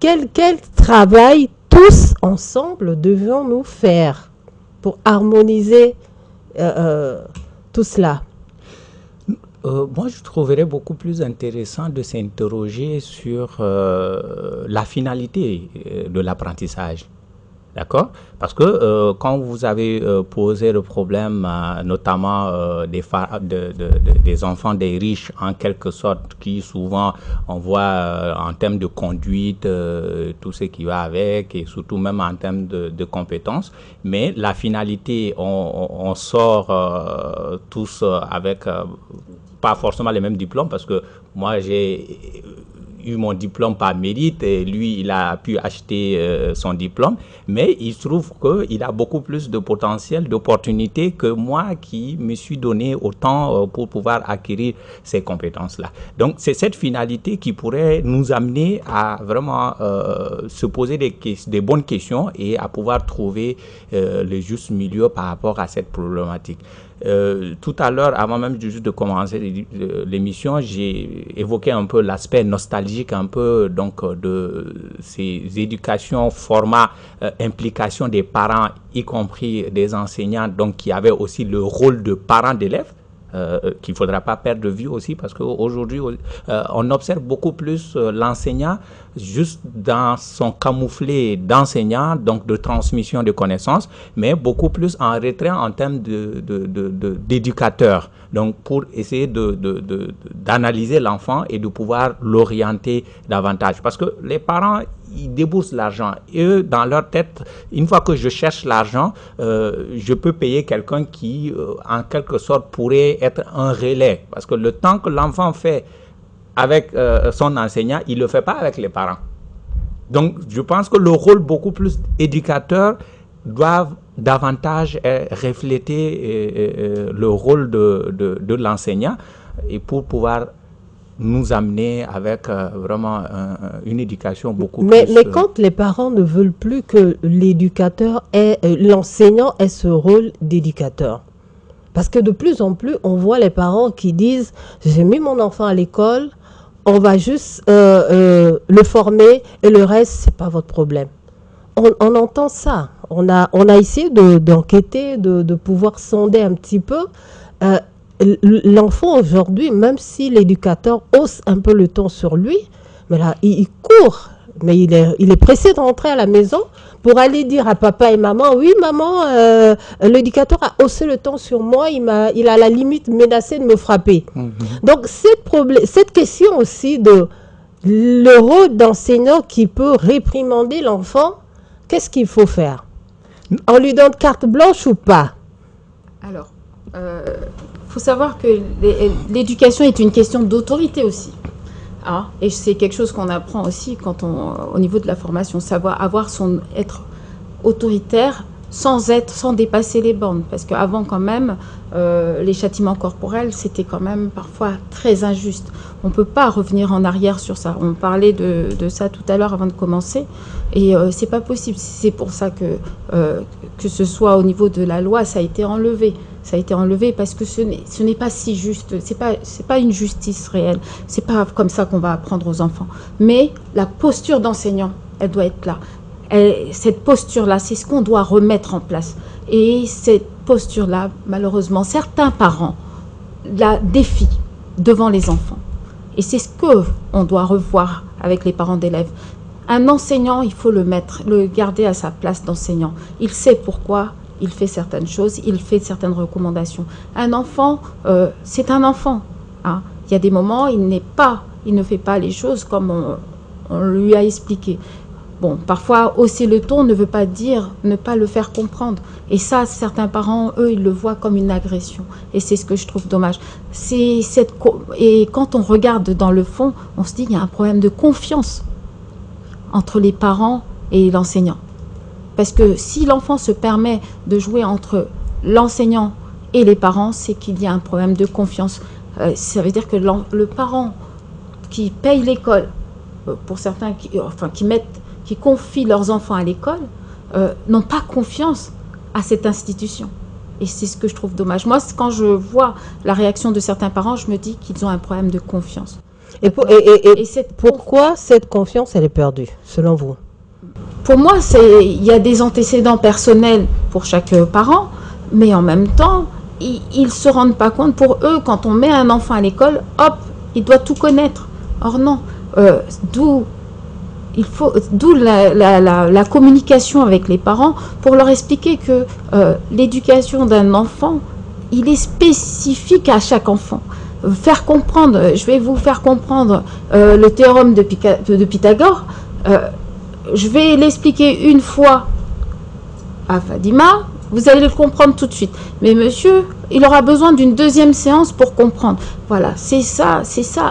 quel travail tous ensemble devons-nous faire pour harmoniser tout cela? Moi, je trouverais beaucoup plus intéressant de s'interroger sur la finalité de l'apprentissage. D'accord? Parce que quand vous avez posé le problème, notamment des enfants des riches, en quelque sorte, qui souvent, on voit en termes de conduite, tout ce qui va avec, et surtout même en termes de compétences, mais la finalité, on sort tous avec pas forcément les mêmes diplômes, parce que moi, j'ai eu mon diplôme par mérite et lui, il a pu acheter son diplôme, mais il se trouve qu'il a beaucoup plus de potentiel, d'opportunités que moi qui me suis donné autant pour pouvoir acquérir ces compétences-là. Donc, c'est cette finalité qui pourrait nous amener à vraiment se poser des bonnes questions et à pouvoir trouver le juste milieu par rapport à cette problématique. Tout à l'heure, avant même juste de commencer l'émission, j'ai évoqué un peu l'aspect nostalgique un peu donc de ces éducations, formats, implication des parents, y compris des enseignants, donc qui avaient aussi le rôle de parents d'élèves. Qu'il ne faudra pas perdre de vue aussi, parce qu'aujourd'hui, on observe beaucoup plus l'enseignant juste dans son camouflet d'enseignant, donc de transmission de connaissances, mais beaucoup plus en retrait en termes d'éducateur. Donc, pour essayer d'analyser l'enfant et de pouvoir l'orienter davantage. Parce que les parents, ils déboursent l'argent. Et eux, dans leur tête, une fois que je cherche l'argent, je peux payer quelqu'un qui, en quelque sorte, pourrait être un relais. Parce que le temps que l'enfant fait avec son enseignant, il ne le fait pas avec les parents. Donc, je pense que le rôle beaucoup plus éducateur doit davantage refléter le rôle de l'enseignant et pour pouvoir nous amener avec vraiment une éducation beaucoup plus... Mais quand les parents ne veulent plus que l'enseignant ait ce rôle d'éducateur, parce que de plus en plus, on voit les parents qui disent « j'ai mis mon enfant à l'école, on va juste le former et le reste, ce n'est pas votre problème ». On entend ça. On a essayé d'enquêter, de pouvoir sonder un petit peu. L'enfant aujourd'hui, même si l'éducateur hausse un peu le ton sur lui, mais là, il court, mais il est pressé de rentrer à la maison pour aller dire à papa et maman, oui maman, l'éducateur a haussé le ton sur moi, il a à la limite menacé de me frapper. Donc cette question aussi de le rôle d'enseignant qui peut réprimander l'enfant, qu'est-ce qu'il faut faire? On lui donne carte blanche ou pas? Alors, faut savoir que l'éducation est une question d'autorité aussi. Hein, et c'est quelque chose qu'on apprend aussi au niveau de la formation, savoir être autoritaire sans dépasser les bornes. Parce qu'avant quand même, les châtiments corporels, c'était quand même parfois très injuste. On ne peut pas revenir en arrière sur ça. On parlait de ça tout à l'heure avant de commencer. Et c'est pas possible. C'est pour ça que ce soit au niveau de la loi, ça a été enlevé. Ça a été enlevé parce que ce n'est pas si juste. C'est pas une justice réelle. C'est pas comme ça qu'on va apprendre aux enfants. Mais la posture d'enseignant, elle doit être là. cette posture-là, c'est ce qu'on doit remettre en place. Et cette posture-là, malheureusement, certains parents la défient devant les enfants. Et c'est ce qu'on doit revoir avec les parents d'élèves. Un enseignant, il faut le garder à sa place d'enseignant. Il sait pourquoi il fait certaines choses, il fait certaines recommandations. Un enfant, c'est un enfant. Hein. Il y a des moments, il ne fait pas les choses comme on lui a expliqué. Bon, parfois, hausser le ton ne veut pas dire ne pas le faire comprendre. Et ça, certains parents, eux, ils le voient comme une agression. Et c'est ce que je trouve dommage. Et quand on regarde dans le fond, on se dit qu'il y a un problème de confiance entre les parents et l'enseignant. Parce que si l'enfant se permet de jouer entre l'enseignant et les parents, c'est qu'il y a un problème de confiance. Ça veut dire que le parent qui paye l'école, pour certains qui confient leurs enfants à l'école, n'ont pas confiance à cette institution. Et c'est ce que je trouve dommage. Moi, quand je vois la réaction de certains parents, je me dis qu'ils ont un problème de confiance. Et pourquoi cette confiance, elle est perdue, selon vous? Pour moi, il y a des antécédents personnels pour chaque parent, mais en même temps, ils ne se rendent pas compte. Pour eux, quand on met un enfant à l'école, hop, il doit tout connaître. Or non, d'où la communication avec les parents pour leur expliquer que l'éducation d'un enfant, il est spécifique à chaque enfant. Faire comprendre, je vais vous faire comprendre le théorème de Pythagore. Je vais l'expliquer une fois à Fadima, vous allez le comprendre tout de suite. Mais monsieur, il aura besoin d'une deuxième séance pour comprendre. Voilà, c'est ça,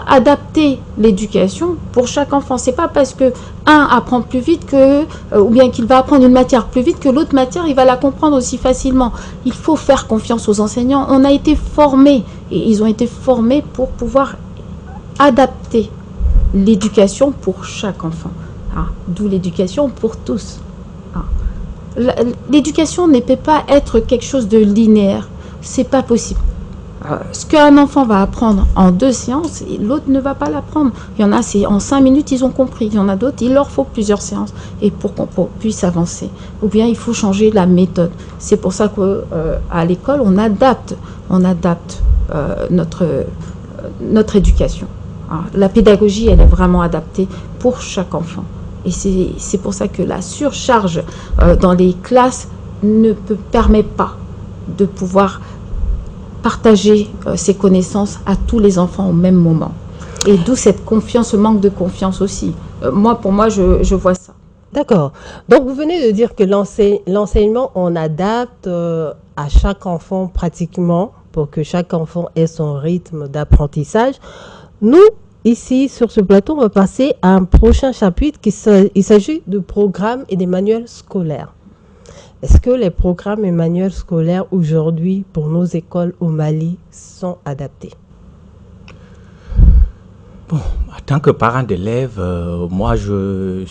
adapter l'éducation pour chaque enfant. C'est pas parce que un apprend plus vite ou bien qu'il va apprendre une matière plus vite que l'autre matière, il va la comprendre aussi facilement. Il faut faire confiance aux enseignants. On a été formés, et ils ont été formés pour pouvoir adapter l'éducation pour chaque enfant. Ah, d'où l'éducation pour tous. Ah. L'éducation ne peut pas être quelque chose de linéaire. C'est pas possible. Ce qu'un enfant va apprendre en 2 séances, l'autre ne va pas l'apprendre. Il y en a, c'est en 5 minutes, ils ont compris. Il y en a d'autres, il leur faut plusieurs séances et pour qu'on puisse avancer. Ou bien il faut changer la méthode. C'est pour ça qu'à l'école, on adapte notre éducation. La pédagogie, elle est vraiment adaptée pour chaque enfant. Et c'est pour ça que la surcharge dans les classes ne permet pas de pouvoir partager ces connaissances à tous les enfants au même moment. Et d'où cette confiance, ce manque de confiance aussi. Pour moi, je vois ça. D'accord. Donc, vous venez de dire que l'enseignement, on adapte à chaque enfant pratiquement pour que chaque enfant ait son rythme d'apprentissage. Nous, ici, sur ce plateau, on va passer à un prochain chapitre. Il s'agit de programmes et des manuels scolaires. Est-ce que les programmes et manuels scolaires aujourd'hui pour nos écoles au Mali sont adaptés? Bon, en tant que parent d'élève, moi je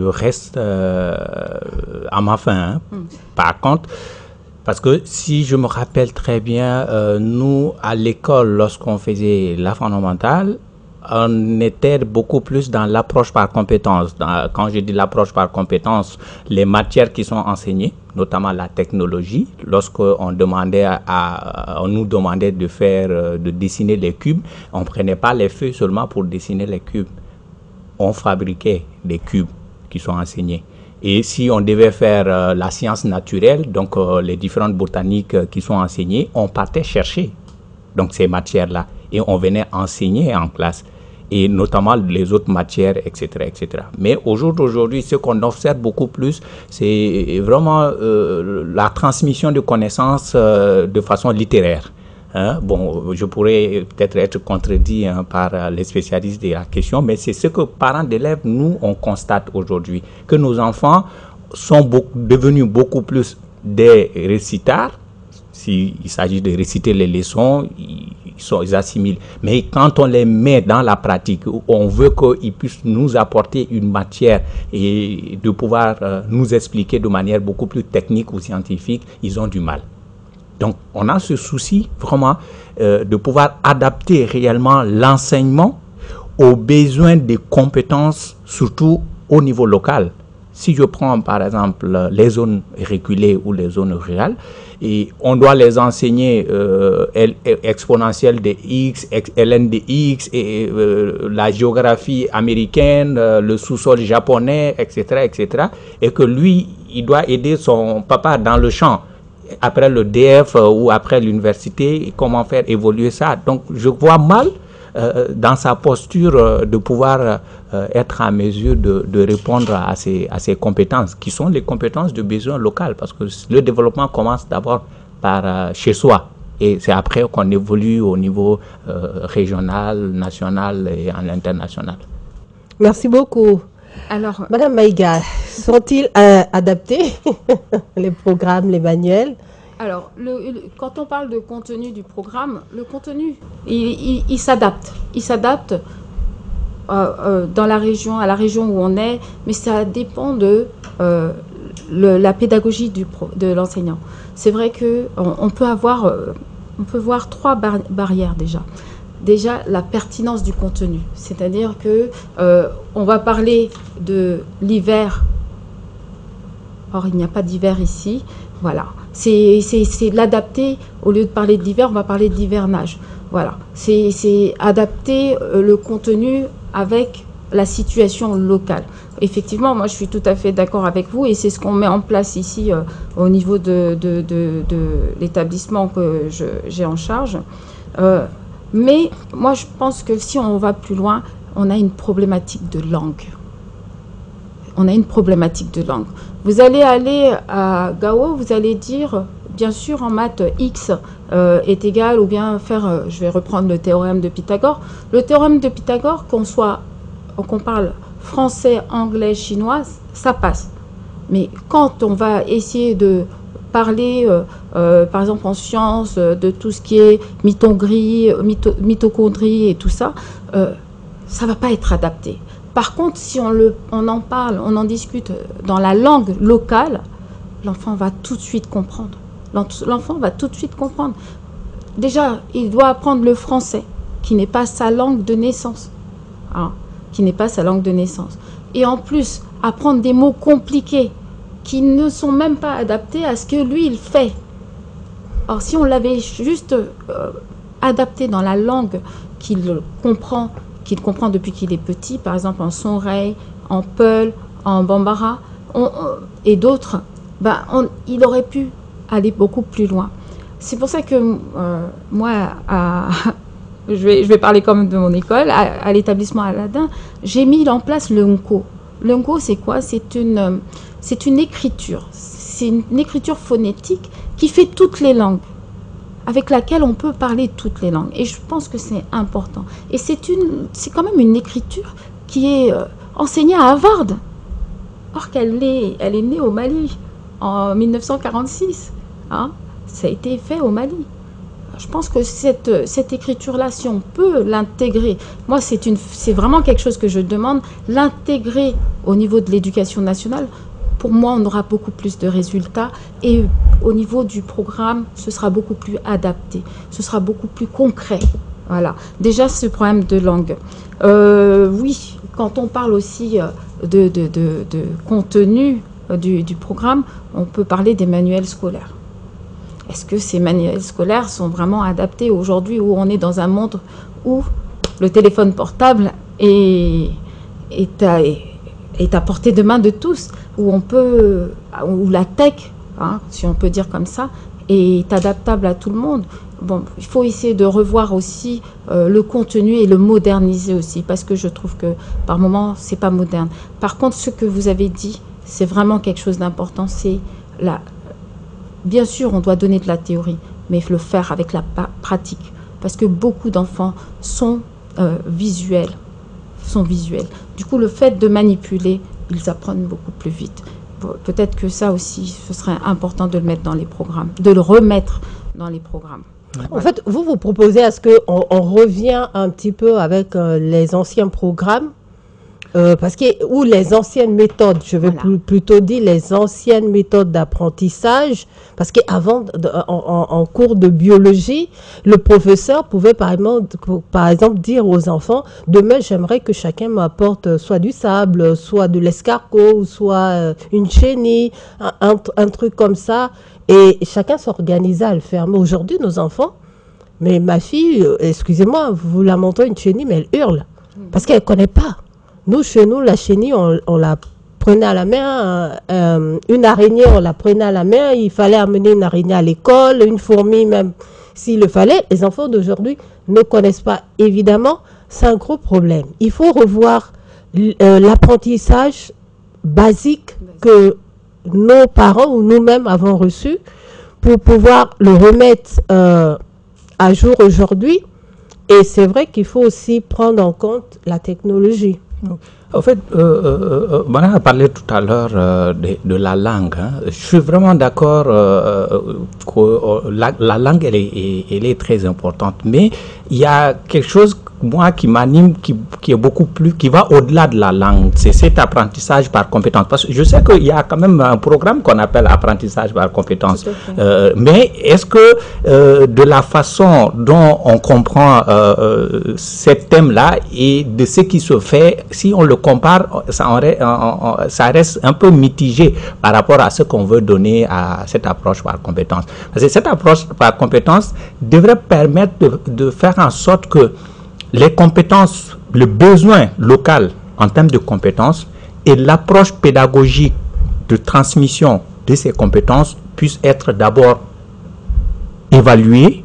reste à ma fin. Par contre, parce que si je me rappelle très bien, nous à l'école, lorsqu'on faisait la fondamentale, on était beaucoup plus dans l'approche par compétence. Quand je dis l'approche par compétence, les matières qui sont enseignées, notamment la technologie, lorsqu'on demandait on nous demandait de dessiner les cubes, on ne prenait pas les feuilles seulement pour dessiner les cubes. On fabriquait des cubes qui sont enseignés. Et si on devait faire la science naturelle, donc les différentes botaniques qui sont enseignées, on partait chercher donc ces matières-là et on venait enseigner en classe. Et notamment les autres matières, etc., etc. Mais aujourd'hui, ce qu'on observe beaucoup plus, c'est vraiment la transmission de connaissances de façon littéraire. Bon, je pourrais peut-être être contredit par les spécialistes de la question, mais c'est ce que parents d'élèves, nous, on constate aujourd'hui, que nos enfants sont devenus beaucoup plus des récitards. S'il s'agit de réciter les leçons, ils assimilent. Mais quand on les met dans la pratique, on veut qu'ils puissent nous apporter une matière et de pouvoir nous expliquer de manière beaucoup plus technique ou scientifique, ils ont du mal. Donc, on a ce souci vraiment de pouvoir adapter réellement l'enseignement aux besoins des compétences, surtout au niveau local. Si je prends par exemple les zones reculées ou les zones rurales, et on doit les enseigner exponentielle de x, ln de x, et la géographie américaine, le sous-sol japonais, etc., etc. Et que lui, il doit aider son papa dans le champ, après le DF ou après l'université, comment faire évoluer ça. Donc je vois mal dans sa posture de pouvoir être en mesure de répondre à ces compétences, qui sont les compétences de besoin local, parce que le développement commence d'abord par chez soi, et c'est après qu'on évolue au niveau régional, national et en international. Merci beaucoup. Alors, Madame Maïga, sont-ils adaptés, les programmes, les manuels? Alors, quand on parle de contenu du programme, le contenu, il s'adapte. Il s'adapte dans la région, à la région où on est, mais ça dépend de la pédagogie de l'enseignant. C'est vrai qu'on peut voir trois barrières déjà. Déjà, la pertinence du contenu, c'est-à-dire que on va parler de l'hiver. Or, il n'y a pas d'hiver ici. Voilà, c'est l'adapter. Au lieu de parler de l'hiver, on va parler de l'hivernage. Voilà, c'est adapter le contenu avec la situation locale. Effectivement, moi je suis tout à fait d'accord avec vous, et c'est ce qu'on met en place ici au niveau de l'établissement que j'ai en charge. Mais moi je pense que si on va plus loin, on a une problématique de langue. On a une problématique de langue. Vous allez aller à Gao, vous allez dire, bien sûr, en maths, x est égal, ou bien faire, je vais reprendre le théorème de Pythagore. Le théorème de Pythagore, qu'on parle français, anglais, chinois, ça passe. Mais quand on va essayer de parler, par exemple en sciences, de tout ce qui est mitochondrie et tout ça, ça ne va pas être adapté. Par contre, si on en parle, on en discute dans la langue locale, l'enfant va tout de suite comprendre. L'enfant va tout de suite comprendre. Déjà, il doit apprendre le français, qui n'est pas sa langue de naissance. Hein, qui n'est pas sa langue de naissance. Et en plus, apprendre des mots compliqués qui ne sont même pas adaptés à ce que lui, il fait. Or, si on l'avait juste adapté dans la langue qu'il comprend depuis qu'il est petit, par exemple en Songhai, en Peul, en Bambara et d'autres, il aurait pu aller beaucoup plus loin. C'est pour ça que moi, je vais parler comme de mon école, à l'établissement Aladin, j'ai mis en place le Nko. Le Nko, c'est quoi? C'est une écriture. C'est une écriture phonétique qui fait toutes les langues, avec laquelle on peut parler toutes les langues. Et je pense que c'est important. Et c'est quand même une écriture qui est enseignée à Harvard. Or qu'elle est née au Mali en 1946. Hein, ça a été fait au Mali. Je pense que cette écriture-là, si on peut l'intégrer, moi c'est vraiment quelque chose que je demande, l'intégrer au niveau de l'éducation nationale. Pour moi, on aura beaucoup plus de résultats, et au niveau du programme, ce sera beaucoup plus adapté, ce sera beaucoup plus concret. Voilà. Déjà, ce problème de langue. Oui, quand on parle aussi de contenu du programme, on peut parler des manuels scolaires. Est-ce que ces manuels scolaires sont vraiment adaptés aujourd'hui, où on est dans un monde où le téléphone portable est à portée de main de tous, où la tech, hein, si on peut dire comme ça, est adaptable à tout le monde. Bon, il faut essayer de revoir aussi le contenu et le moderniser aussi, parce que je trouve que par moments, c'est pas moderne. Par contre, ce que vous avez dit, c'est vraiment quelque chose d'important, c'est bien sûr, on doit donner de la théorie, mais le faire avec la pratique, parce que beaucoup d'enfants sont visuels. Du coup, le fait de manipuler, ils apprennent beaucoup plus vite. Peut-être que ça aussi, ce serait important de le mettre dans les programmes, de le remettre dans les programmes. En fait, vous proposez à ce qu'on revient un petit peu avec les anciens programmes, parce que, ou les anciennes méthodes, je vais plutôt dire les anciennes méthodes d'apprentissage, parce qu'avant, en cours de biologie, le professeur pouvait par exemple dire aux enfants, demain j'aimerais que chacun m'apporte soit du sable, soit de l'escargot, soit une chenille, un truc comme ça, et chacun s'organisait à le faire. Mais aujourd'hui, nos enfants, mais ma fille, excusez-moi, vous la montrez une chenille, mais elle hurle, parce qu'elle ne connaît pas. Nous, chez nous, la chenille, on la prenait à la main. Une araignée, on la prenait à la main. Il fallait amener une araignée à l'école, une fourmi même, s'il le fallait. Les enfants d'aujourd'hui ne connaissent pas. Évidemment, c'est un gros problème. Il faut revoir l'apprentissage basique que nos parents ou nous-mêmes avons reçu pour pouvoir le remettre à jour aujourd'hui. Et c'est vrai qu'il faut aussi prendre en compte la technologie. En fait, on a parlé tout à l'heure de la langue. Hein. Je suis vraiment d'accord que la langue, elle est très importante. Mais il y a quelque chose, moi, qui m'anime, qui est beaucoup plus, qui va au-delà de la langue. C'est cet apprentissage par compétence. Parce que je sais qu'il y a quand même un programme qu'on appelle apprentissage par compétence. Mais est-ce que de la façon dont on comprend ce thème-là et de ce qui se fait, si on le compare, ça reste un peu mitigé par rapport à ce qu'on veut donner à cette approche par compétence. Parce que cette approche par compétence devrait permettre de faire en sorte que les compétences, le besoin local en termes de compétences et l'approche pédagogique de transmission de ces compétences puissent être d'abord évaluées,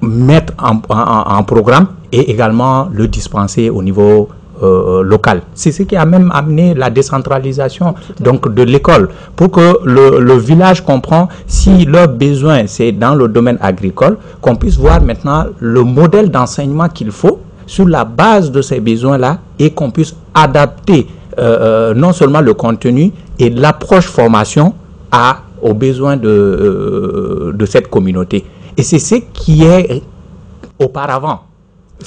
mettre en programme et également le dispenser au niveau local. C'est ce qui a même amené la décentralisation donc de l'école pour que le village comprend si leur besoin c'est dans le domaine agricole, qu'on puisse voir maintenant le modèle d'enseignement qu'il faut sur la base de ces besoins-là et qu'on puisse adapter non seulement le contenu et l'approche formation aux besoins de cette communauté. Et c'est ce qui est auparavant.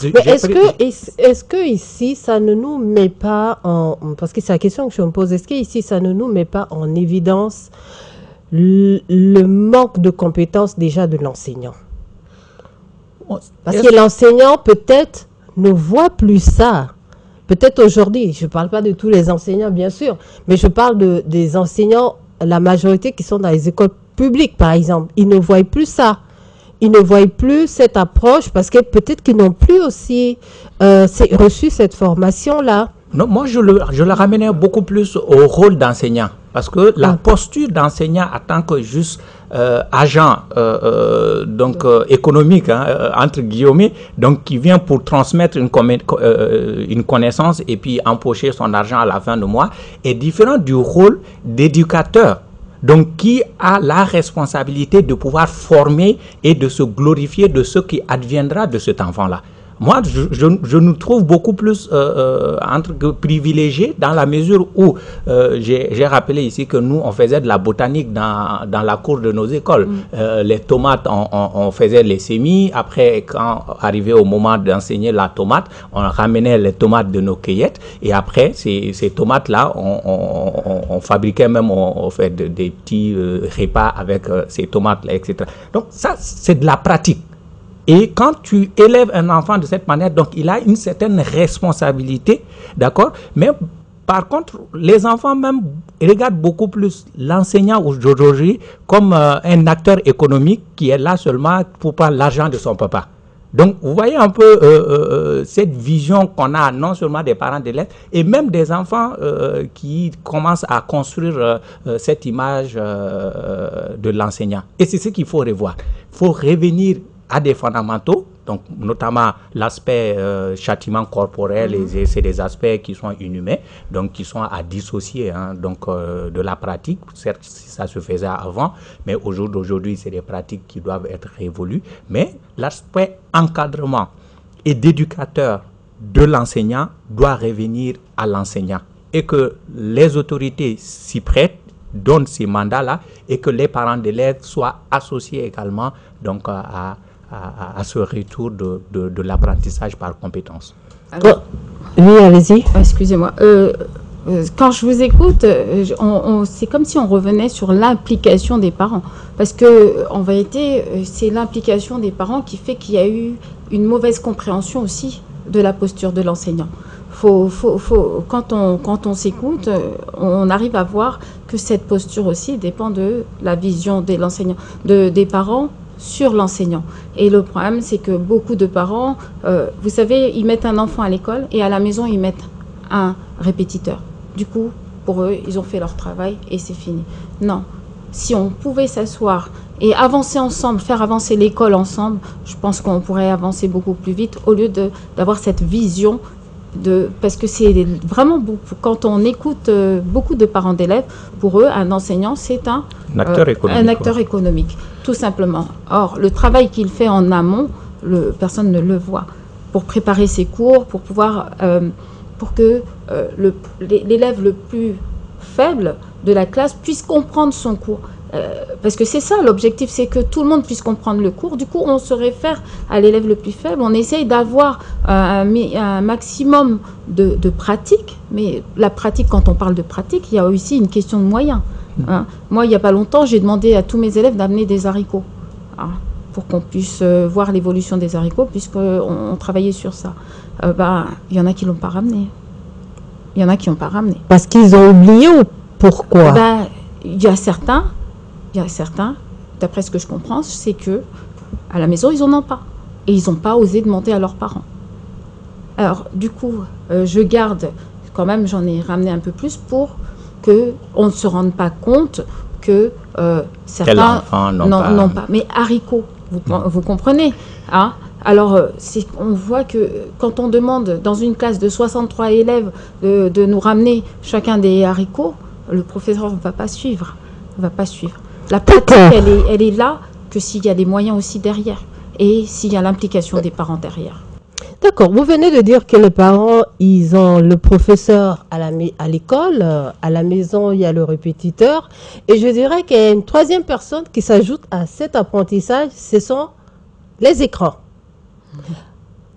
Mais est-ce que ici, ça ne nous met pas en... Parce que c'est la question que je me pose. Est-ce que ici, ça ne nous met pas en évidence le manque de compétences déjà de l'enseignant? Parce que l'enseignant, peut-être, ne voit plus ça. Peut-être aujourd'hui, je ne parle pas de tous les enseignants, bien sûr, mais je parle des enseignants, la majorité qui sont dans les écoles publiques, par exemple. Ils ne voient plus ça. Ils ne voient plus cette approche parce que peut-être qu'ils n'ont plus aussi reçu cette formation-là. Non, moi, je le ramenais beaucoup plus au rôle d'enseignant. Parce que la posture d'enseignant en tant que juste agent économique, entre guillemets, donc qui vient pour transmettre une connaissance et puis empocher son argent à la fin du mois, est différent du rôle d'éducateur. Donc, qui a la responsabilité de pouvoir former et de se glorifier de ce qui adviendra de cet enfant-là. Moi, je nous trouve beaucoup plus privilégiés dans la mesure où j'ai rappelé ici que nous, on faisait de la botanique dans la cour de nos écoles. Les tomates, on faisait les semis. Après, quand arrivait au moment d'enseigner la tomate, on ramenait les tomates de nos cueillettes. Et après, ces tomates-là, on fabriquait même, on fait des petits repas avec ces tomates-là, etc. Donc, ça, c'est de la pratique. Et quand tu élèves un enfant de cette manière, donc il a une certaine responsabilité, d'accord? Mais par contre, les enfants même regardent beaucoup plus l'enseignant aujourd'hui comme un acteur économique qui est là seulement pour prendre l'argent de son papa. Donc, vous voyez un peu cette vision qu'on a non seulement des parents d'élèves et même des enfants qui commencent à construire cette image de l'enseignant. Et c'est ce qu'il faut revoir. Il faut revenir à des fondamentaux, donc notamment l'aspect châtiment corporel, et c'est des aspects qui sont inhumains, donc qui sont à dissocier de la pratique. Certes, ça se faisait avant, mais aujourd'hui, c'est des pratiques qui doivent être révolues. Mais l'aspect encadrement et d'éducateur de l'enseignant doit revenir à l'enseignant et que les autorités s'y prêtent, donnent ces mandats-là et que les parents d'élèves soient associés également donc à ce retour de l'apprentissage par compétence. Alors, Oui, allez-y. Excusez-moi. Quand je vous écoute, c'est comme si on revenait sur l'implication des parents. Parce que, en vérité, c'est l'implication des parents qui fait qu'il y a eu une mauvaise compréhension aussi de la posture de l'enseignant. Quand on s'écoute, on arrive à voir que cette posture aussi dépend de la vision de l'enseignant, des parents sur l'enseignant. Et le problème, c'est que beaucoup de parents, vous savez, ils mettent un enfant à l'école et à la maison, ils mettent un répétiteur. Du coup, pour eux, ils ont fait leur travail et c'est fini. Non. Si on pouvait s'asseoir et avancer ensemble, faire avancer l'école ensemble, je pense qu'on pourrait avancer beaucoup plus vite au lieu d'avoir cette vision parce que c'est vraiment beaucoup, quand on écoute beaucoup de parents d'élèves, pour eux, un enseignant, c'est un acteur économique, tout simplement. Or, le travail qu'il fait en amont, personne ne le voit. Pour préparer ses cours, pour pouvoir, pour que l'élève le plus faible de la classe puisse comprendre son cours. Parce que c'est ça l'objectif, c'est que tout le monde puisse comprendre le cours. Du coup, on se réfère à l'élève le plus faible. On essaye d'avoir un maximum de pratique. Mais la pratique, quand on parle de pratique, il y a aussi une question de moyens. Hein. Moi, il n'y a pas longtemps, j'ai demandé à tous mes élèves d'amener des haricots. Pour qu'on puisse voir l'évolution des haricots, puisqu'on travaillait sur ça. Il y en a qui ne l'ont pas ramené. Il y en a qui n'ont pas ramené. Parce qu'ils ont oublié ou pourquoi? Il y a certains, d'après ce que je comprends, c'est que à la maison, ils n'en ont pas. Et ils n'ont pas osé demander à leurs parents. Alors, du coup, je garde, quand même, j'en ai ramené un peu plus pour qu'on ne se rende pas compte que certains n'ont pas. Mais haricots, vous comprenez, hein? Alors, on voit que quand on demande dans une classe de 63 élèves de nous ramener chacun des haricots, le professeur ne va pas suivre. La pratique, elle est là que s'il y a des moyens aussi derrière et s'il y a l'implication des parents derrière. D'accord. Vous venez de dire que les parents, ils ont le professeur à l'école, à la maison, il y a le répétiteur. Et je dirais qu'il y a une troisième personne qui s'ajoute à cet apprentissage, ce sont les écrans.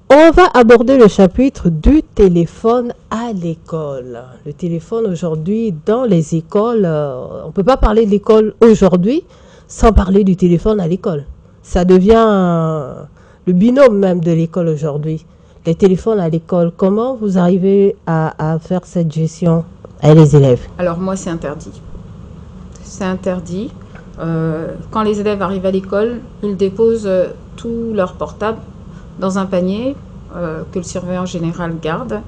On va aborder le chapitre du téléphone à l'école. Le téléphone aujourd'hui dans les écoles, on ne peut pas parler de l'école aujourd'hui sans parler du téléphone à l'école. Ça devient le binôme même de l'école aujourd'hui. Les téléphones à l'école, comment vous arrivez à faire cette gestion avec les élèves? Alors moi, c'est interdit. C'est interdit. Quand les élèves arrivent à l'école, ils déposent tous leurs portables dans un panier que le surveillant général garde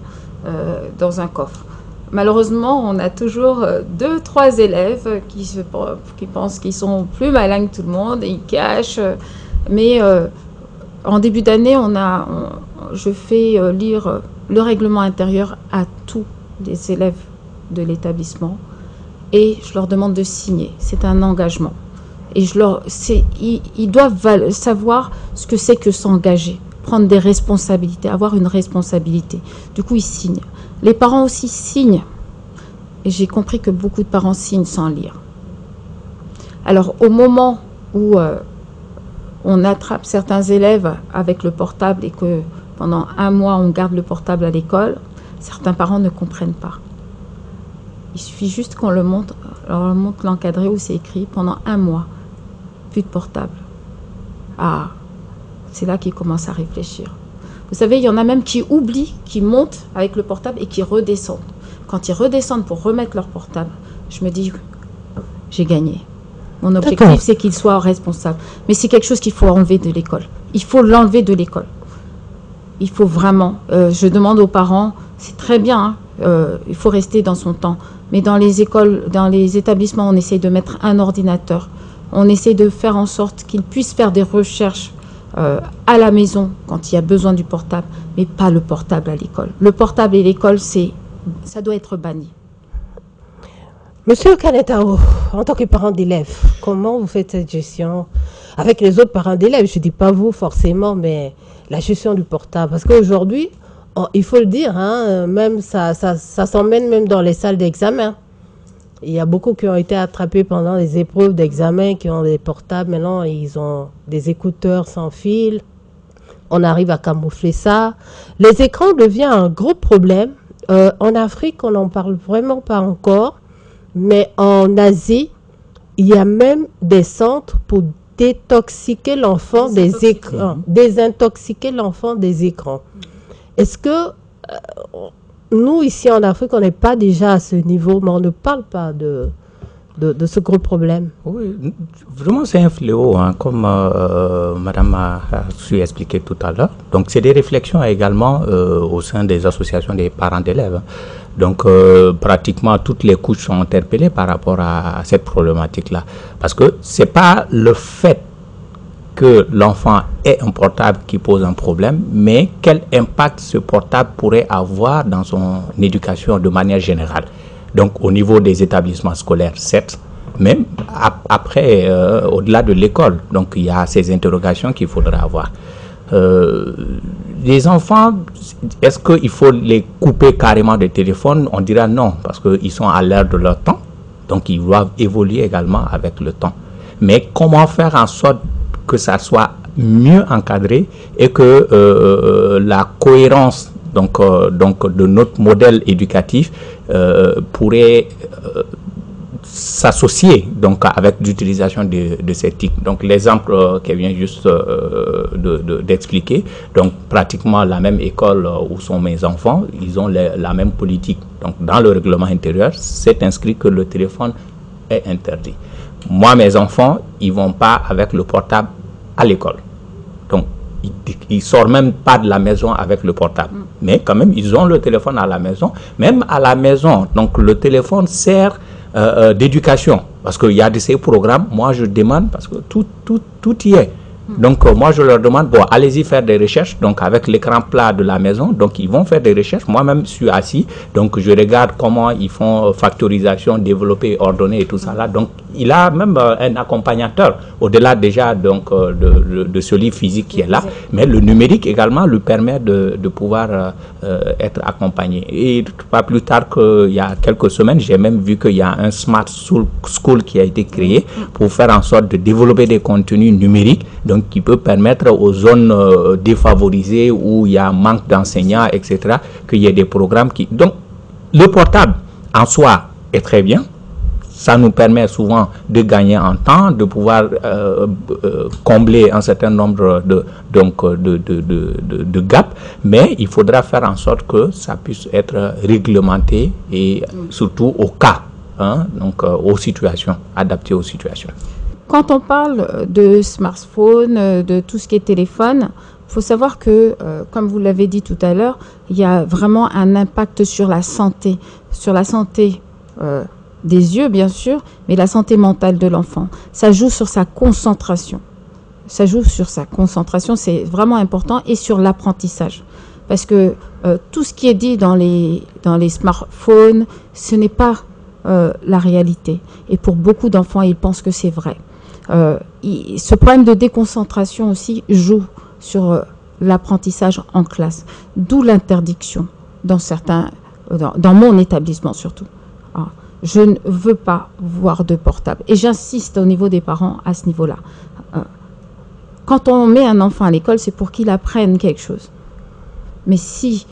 dans un coffre. Malheureusement, on a toujours 2-3 élèves qui pensent qu'ils sont plus malins que tout le monde et ils cachent. Mais en début d'année, je fais lire le règlement intérieur à tous les élèves de l'établissement et je leur demande de signer. C'est un engagement. Et ils doivent savoir ce que c'est que s'engager, prendre des responsabilités, avoir une responsabilité. Du coup, ils signent. Les parents aussi signent. Et j'ai compris que beaucoup de parents signent sans lire. Alors, au moment où on attrape certains élèves avec le portable et que pendant 1 mois, on garde le portable à l'école, certains parents ne comprennent pas. Il suffit juste qu'on leur montre l'encadré où c'est écrit pendant 1 mois. Plus de portable. C'est là qu'ils commencent à réfléchir. Vous savez, il y en a même qui oublient, qui montent avec le portable et qui redescendent. Quand ils redescendent pour remettre leur portable, je me dis, j'ai gagné. Mon objectif, c'est qu'ils soient responsables. Mais c'est quelque chose qu'il faut enlever de l'école. Il faut l'enlever de l'école. Il faut vraiment, je demande aux parents, c'est très bien, il faut rester dans son temps. Mais dans les écoles, dans les établissements, on essaye de mettre un ordinateur. On essaie de faire en sorte qu'ils puissent faire des recherches à la maison quand il y a besoin du portable, mais pas le portable à l'école. Le portable et l'école, ça doit être banni. Monsieur Kanetao, en tant que parent d'élève, comment vous faites cette gestion avec les autres parents d'élèves? Je ne dis pas vous forcément, mais la gestion du portable. Parce qu'aujourd'hui, il faut le dire, hein, même ça s'emmène même dans les salles d'examen. Il y a beaucoup qui ont été attrapés pendant les épreuves d'examen, qui ont des portables. Maintenant, ils ont des écouteurs sans fil. on arrive à camoufler ça. Les écrans deviennent un gros problème. En Afrique, on n'en parle vraiment pas encore, mais en Asie, il y a même des centres pour détoxiquer l'enfant des écrans, désintoxiquer l'enfant des écrans. Est-ce que nous, ici en Afrique, on n'est pas déjà à ce niveau, mais on ne parle pas de ce gros problème? Oui, vraiment c'est un fléau, hein, comme Madame a su expliquer tout à l'heure. Donc c'est des réflexions également au sein des associations des parents d'élèves. Donc pratiquement toutes les couches sont interpellées par rapport à cette problématique-là. Parce que c'est pas le fait que l'enfant ait un portable qui pose un problème, mais quel impact ce portable pourrait avoir dans son éducation de manière générale. Donc au niveau des établissements scolaires, certes, même après, au-delà de l'école. Donc il y a ces interrogations qu'il faudra avoir. Les enfants, est-ce qu'il faut les couper carrément des téléphones? On dira non, parce qu'ils sont à l'ère de leur temps. Donc ils doivent évoluer également avec le temps. Mais comment faire en sorte que ça soit mieux encadré et que la cohérence de notre modèle éducatif pourrait s'associer donc avec l'utilisation de ces TIC. Donc l'exemple qu'elle vient juste d'expliquer, donc pratiquement la même école où sont mes enfants, ils ont la même politique. Donc dans le règlement intérieur, c'est inscrit que le téléphone est interdit. Moi, mes enfants, ils vont pas avec le portable à l'école. Donc ils sortent même pas de la maison avec le portable. Mais quand même, ils ont le téléphone à la maison. Même à la maison, donc le téléphone sert d'éducation. Parce qu'il y a de ces programmes, moi je demande, parce que tout y est. Donc moi je leur demande, bon, allez-y faire des recherches, donc avec l'écran plat de la maison, donc ils vont faire des recherches. Moi-même je suis assis, donc je regarde comment ils font factorisation, développer, ordonner et tout ça là. Donc il a même un accompagnateur, au-delà déjà donc de ce livre physique qui est là, mais le numérique également lui permet de pouvoir être accompagné. Et pas plus tard qu'il y a quelques semaines, j'ai même vu qu'il y a un Smart School qui a été créé pour faire en sorte de développer des contenus numériques, donc qui peut permettre aux zones défavorisées où il y a un manque d'enseignants, etc., qu'il y ait des programmes qui... Donc le portable en soi est très bien. Ça nous permet souvent de gagner en temps, de pouvoir combler un certain nombre de gaps, mais il faudra faire en sorte que ça puisse être réglementé et surtout au cas, hein, donc aux situations, adapté aux situations. Quand on parle de smartphone, de tout ce qui est téléphone, il faut savoir que, comme vous l'avez dit tout à l'heure, il y a vraiment un impact sur la santé des yeux, bien sûr, mais la santé mentale de l'enfant. Ça joue sur sa concentration. Ça joue sur sa concentration, c'est vraiment important, et sur l'apprentissage. Parce que tout ce qui est dit dans les smartphones, ce n'est pas la réalité. Et pour beaucoup d'enfants, ils pensent que c'est vrai. Ce problème de déconcentration aussi joue sur l'apprentissage en classe. D'où l'interdiction dans mon établissement surtout. Alors, je ne veux pas voir de portable. Et j'insiste au niveau des parents à ce niveau-là. Quand on met un enfant à l'école, c'est pour qu'il apprenne quelque chose. Mais si,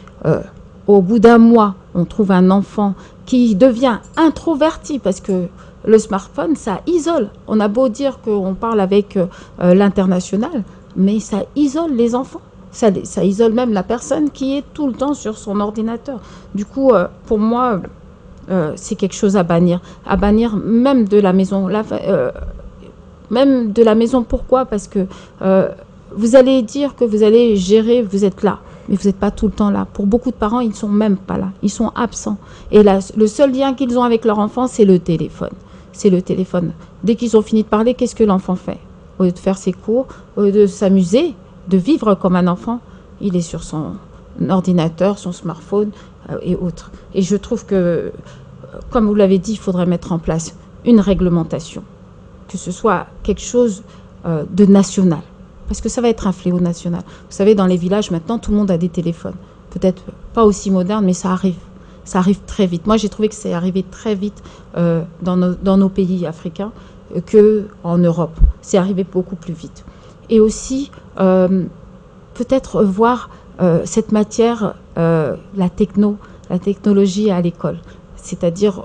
au bout d'un mois, on trouve un enfant qui devient introverti, parce que le smartphone, ça isole. On a beau dire qu'on parle avec l'international, mais ça isole les enfants. Ça isole même la personne qui est tout le temps sur son ordinateur. Du coup, pour moi... c'est quelque chose à bannir même de la maison. Même de la maison, pourquoi? Parce que vous allez dire que vous allez gérer, vous êtes là, mais vous n'êtes pas tout le temps là. Pour beaucoup de parents, ils ne sont même pas là, ils sont absents. Et là, le seul lien qu'ils ont avec leur enfant, c'est le téléphone. C'est le téléphone. Dès qu'ils ont fini de parler, qu'est-ce que l'enfant fait? Au lieu de faire ses cours, au lieu de s'amuser, de vivre comme un enfant, il est sur son ordinateur, son smartphone et autres. Et je trouve que, comme vous l'avez dit, il faudrait mettre en place une réglementation, que ce soit quelque chose de national, parce que ça va être un fléau national. Vous savez, dans les villages, maintenant, tout le monde a des téléphones. Peut-être pas aussi modernes, mais ça arrive. Ça arrive très vite. Moi, j'ai trouvé que c'est arrivé très vite dans nos pays africains qu'en Europe. C'est arrivé beaucoup plus vite. Et aussi... peut-être voir cette matière, la technologie à l'école. C'est-à-dire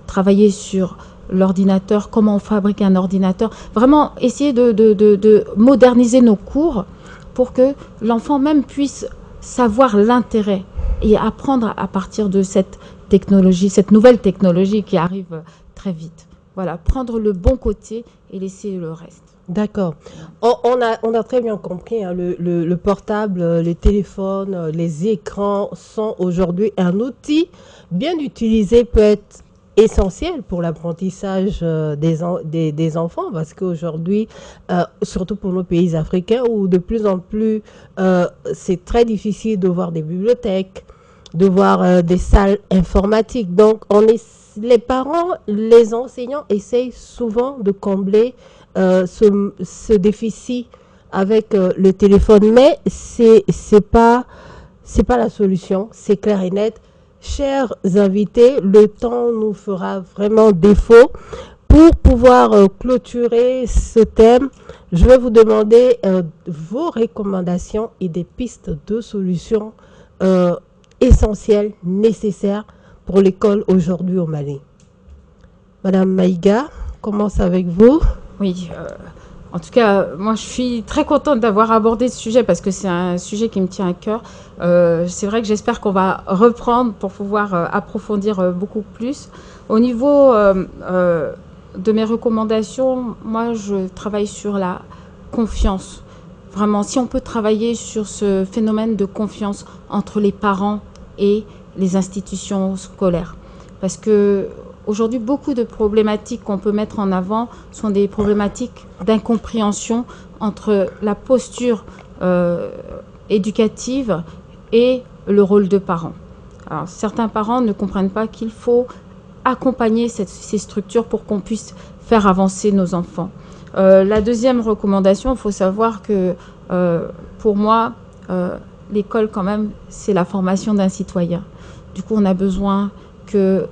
travailler sur l'ordinateur, comment on fabrique un ordinateur. Vraiment essayer de moderniser nos cours pour que l'enfant même puisse savoir l'intérêt et apprendre à partir de cette technologie, cette nouvelle technologie qui arrive très vite. Voilà, prendre le bon côté et laisser le reste. D'accord. On a très bien compris, hein, le portable, les téléphones, les écrans sont aujourd'hui un outil bien utilisé, peut être essentiel pour l'apprentissage des enfants, parce qu'aujourd'hui, surtout pour nos pays africains, où de plus en plus, c'est très difficile de voir des bibliothèques, de voir des salles informatiques. Donc, les parents, les enseignants essayent souvent de combler ce déficit avec le téléphone, mais c'est pas la solution, c'est clair et net. Chers invités, le temps nous fera vraiment défaut. Pour pouvoir clôturer ce thème, je vais vous demander vos recommandations et des pistes de solutions essentielles, nécessaires pour l'école aujourd'hui au Mali. Madame Maïga, commence avec vous. Oui, en tout cas, moi je suis très contente d'avoir abordé ce sujet parce que c'est un sujet qui me tient à cœur. C'est vrai que j'espère qu'on va reprendre pour pouvoir approfondir beaucoup plus. Au niveau de mes recommandations, moi je travaille sur la confiance. Vraiment, si on peut travailler sur ce phénomène de confiance entre les parents et les institutions scolaires. Parce que aujourd'hui, beaucoup de problématiques qu'on peut mettre en avant sont des problématiques d'incompréhension entre la posture éducative et le rôle de parent. Alors, certains parents ne comprennent pas qu'il faut accompagner ces structures pour qu'on puisse faire avancer nos enfants. La deuxième recommandation, il faut savoir que pour moi, l'école quand même, c'est la formation d'un citoyen. Du coup, on a besoin que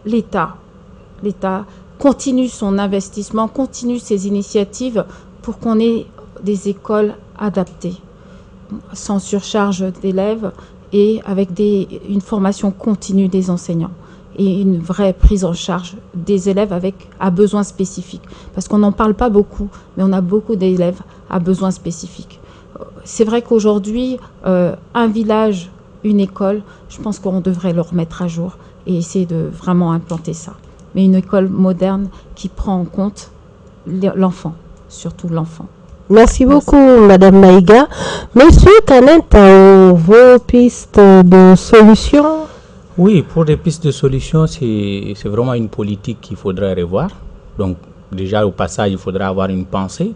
l'État continue son investissement, continue ses initiatives pour qu'on ait des écoles adaptées, sans surcharge d'élèves et avec une formation continue des enseignants et une vraie prise en charge des élèves à besoins spécifiques. Parce qu'on n'en parle pas beaucoup, mais on a beaucoup d'élèves à besoins spécifiques. C'est vrai qu'aujourd'hui, un village, une école, je pense qu'on devrait le remettre à jour et essayer de vraiment implanter ça. Mais une école moderne qui prend en compte l'enfant, surtout l'enfant. Merci beaucoup, Madame Maïga. Monsieur Kanet, vos pistes de solutions? Oui, pour des pistes de solutions, c'est vraiment une politique qu'il faudrait revoir. Donc, déjà, au passage, il faudra avoir une pensée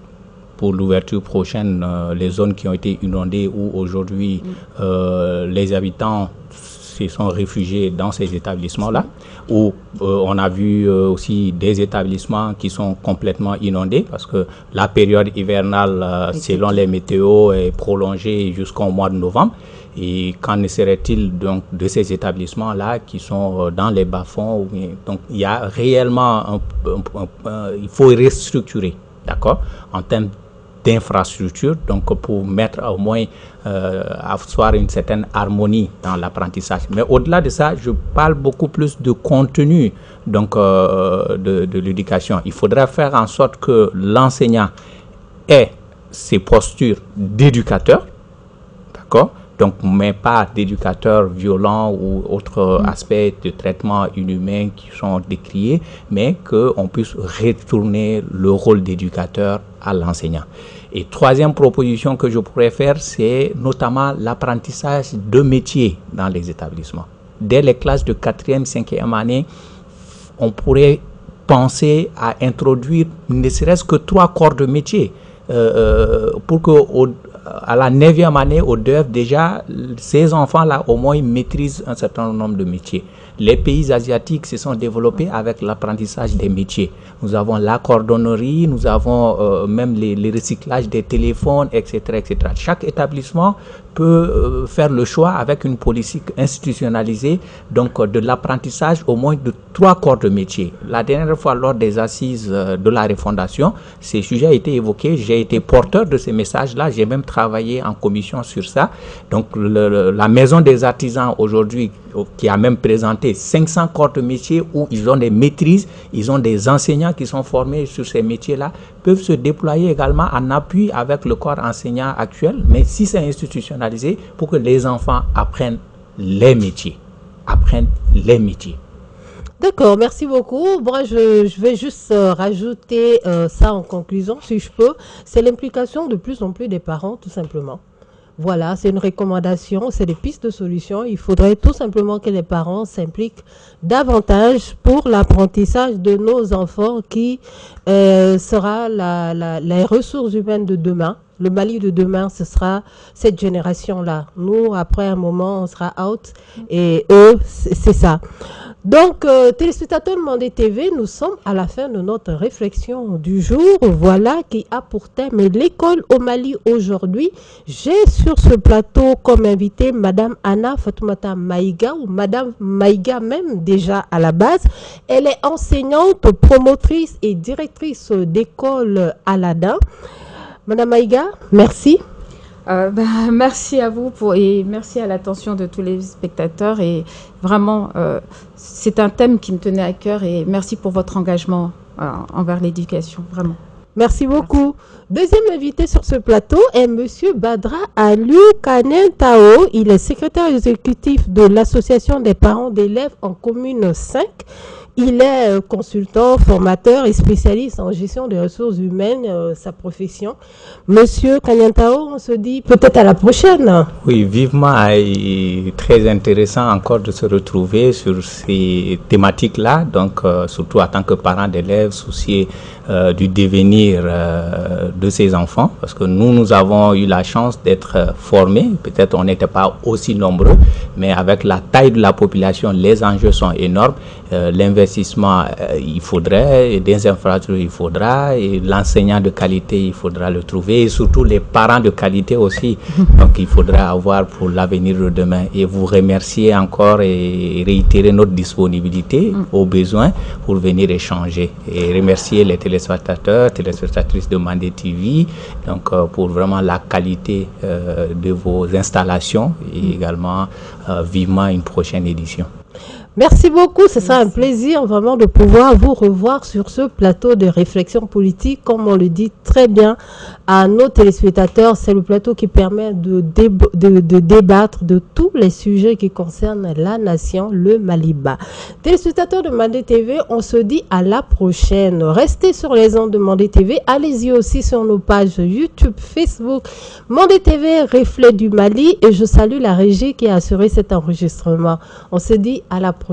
pour l'ouverture prochaine, les zones qui ont été inondées où aujourd'hui les habitants se sont réfugiés dans ces établissements-là, où on a vu aussi des établissements qui sont complètement inondés parce que la période hivernale, selon les météos, est prolongée jusqu'au mois de novembre. Et qu'en serait-il donc de ces établissements-là qui sont dans les bas-fonds? Donc il y a réellement il faut restructurer, d'accord, en termes d'infrastructure, donc pour mettre au moins asseoir une certaine harmonie dans l'apprentissage. Mais au-delà de ça, je parle beaucoup plus de contenu donc de l'éducation. Il faudra faire en sorte que l'enseignant ait ses postures d'éducateur, d'accord, donc mais pas d'éducateur violent ou autres aspects de traitement inhumain qui sont décriés, mais qu'on puisse retourner le rôle d'éducateur à l'enseignant. Et troisième proposition que je pourrais faire, c'est notamment l'apprentissage de métiers dans les établissements. Dès les classes de 4e, 5e année, on pourrait penser à introduire ne serait-ce que 3 corps de métier pour que à la 9e année, au DEF, déjà, ces enfants-là, au moins, ils maîtrisent un certain nombre de métiers. Les pays asiatiques se sont développés avec l'apprentissage des métiers. Nous avons la cordonnerie, nous avons même les recyclages des téléphones, etc., etc. Chaque établissement peut faire le choix avec une politique institutionnalisée, donc de l'apprentissage au moins de 3 corps de métier. La dernière fois, lors des assises de la refondation, ces sujets ont été évoqués. J'ai été porteur de ces messages-là. J'ai même travaillé en commission sur ça. Donc, la Maison des artisans aujourd'hui, qui a même présenté 500 corps de métier où ils ont des maîtrises, ils ont des enseignants qui sont formés sur ces métiers-là, peuvent se déployer également en appui avec le corps enseignant actuel, mais si c'est institutionnalisé, pour que les enfants apprennent les métiers. D'accord, merci beaucoup. Moi, je vais juste rajouter ça en conclusion, si je peux. C'est l'implication de plus en plus des parents, tout simplement. Voilà, c'est une recommandation, c'est des pistes de solutions. Il faudrait tout simplement que les parents s'impliquent davantage pour l'apprentissage de nos enfants qui sera les ressources humaines de demain. Le Mali de demain, ce sera cette génération-là. Nous, après un moment, on sera out et eux, c'est ça. Donc, téléspectateurs de Mandé TV, nous sommes à la fin de notre réflexion du jour. Voilà qui a pour thème l'école au Mali aujourd'hui. J'ai sur ce plateau comme invité Madame Anna Fatoumata Maïga, ou Madame Maïga même déjà à la base. Elle est enseignante, promotrice et directrice d'école Aladin. Madame Maïga, merci. Merci à vous et merci à l'attention de tous les spectateurs. Et vraiment, c'est un thème qui me tenait à cœur et merci pour votre engagement envers l'éducation, vraiment. Merci beaucoup. Merci. Deuxième invité sur ce plateau est Monsieur Badra Aliou Kanentao. Il est secrétaire exécutif de l'Association des parents d'élèves en commune 5. Il est consultant, formateur et spécialiste en gestion des ressources humaines, sa profession. Monsieur Kanyantao, on se dit peut-être à la prochaine. Oui, vivement, et très intéressant encore de se retrouver sur ces thématiques-là, donc surtout en tant que parent d'élèves, souciés du devenir de ces enfants, parce que nous avons eu la chance d'être formés, peut-être on n'était pas aussi nombreux, mais avec la taille de la population, les enjeux sont énormes. L'investissement, il faudrait, et des infrastructures, il faudra, et l'enseignant de qualité, il faudra le trouver, et surtout les parents de qualité aussi. Donc, il faudra avoir pour l'avenir de demain. Et vous remercier encore et réitérer notre disponibilité aux besoins pour venir échanger. Et remercier les téléspectateurs, téléspectatrices de Mandé TV, donc pour vraiment la qualité de vos installations et également vivement une prochaine édition. Merci beaucoup, ce sera un plaisir vraiment de pouvoir vous revoir sur ce plateau de réflexion politique. Comme on le dit très bien à nos téléspectateurs, c'est le plateau qui permet de débattre de tous les sujets qui concernent la nation, le Maliba. Téléspectateurs de Mandé TV, on se dit à la prochaine. Restez sur les ondes de Mandé TV, allez-y aussi sur nos pages YouTube, Facebook, Mandé TV, Reflet du Mali, et je salue la régie qui a assuré cet enregistrement. On se dit à la prochaine.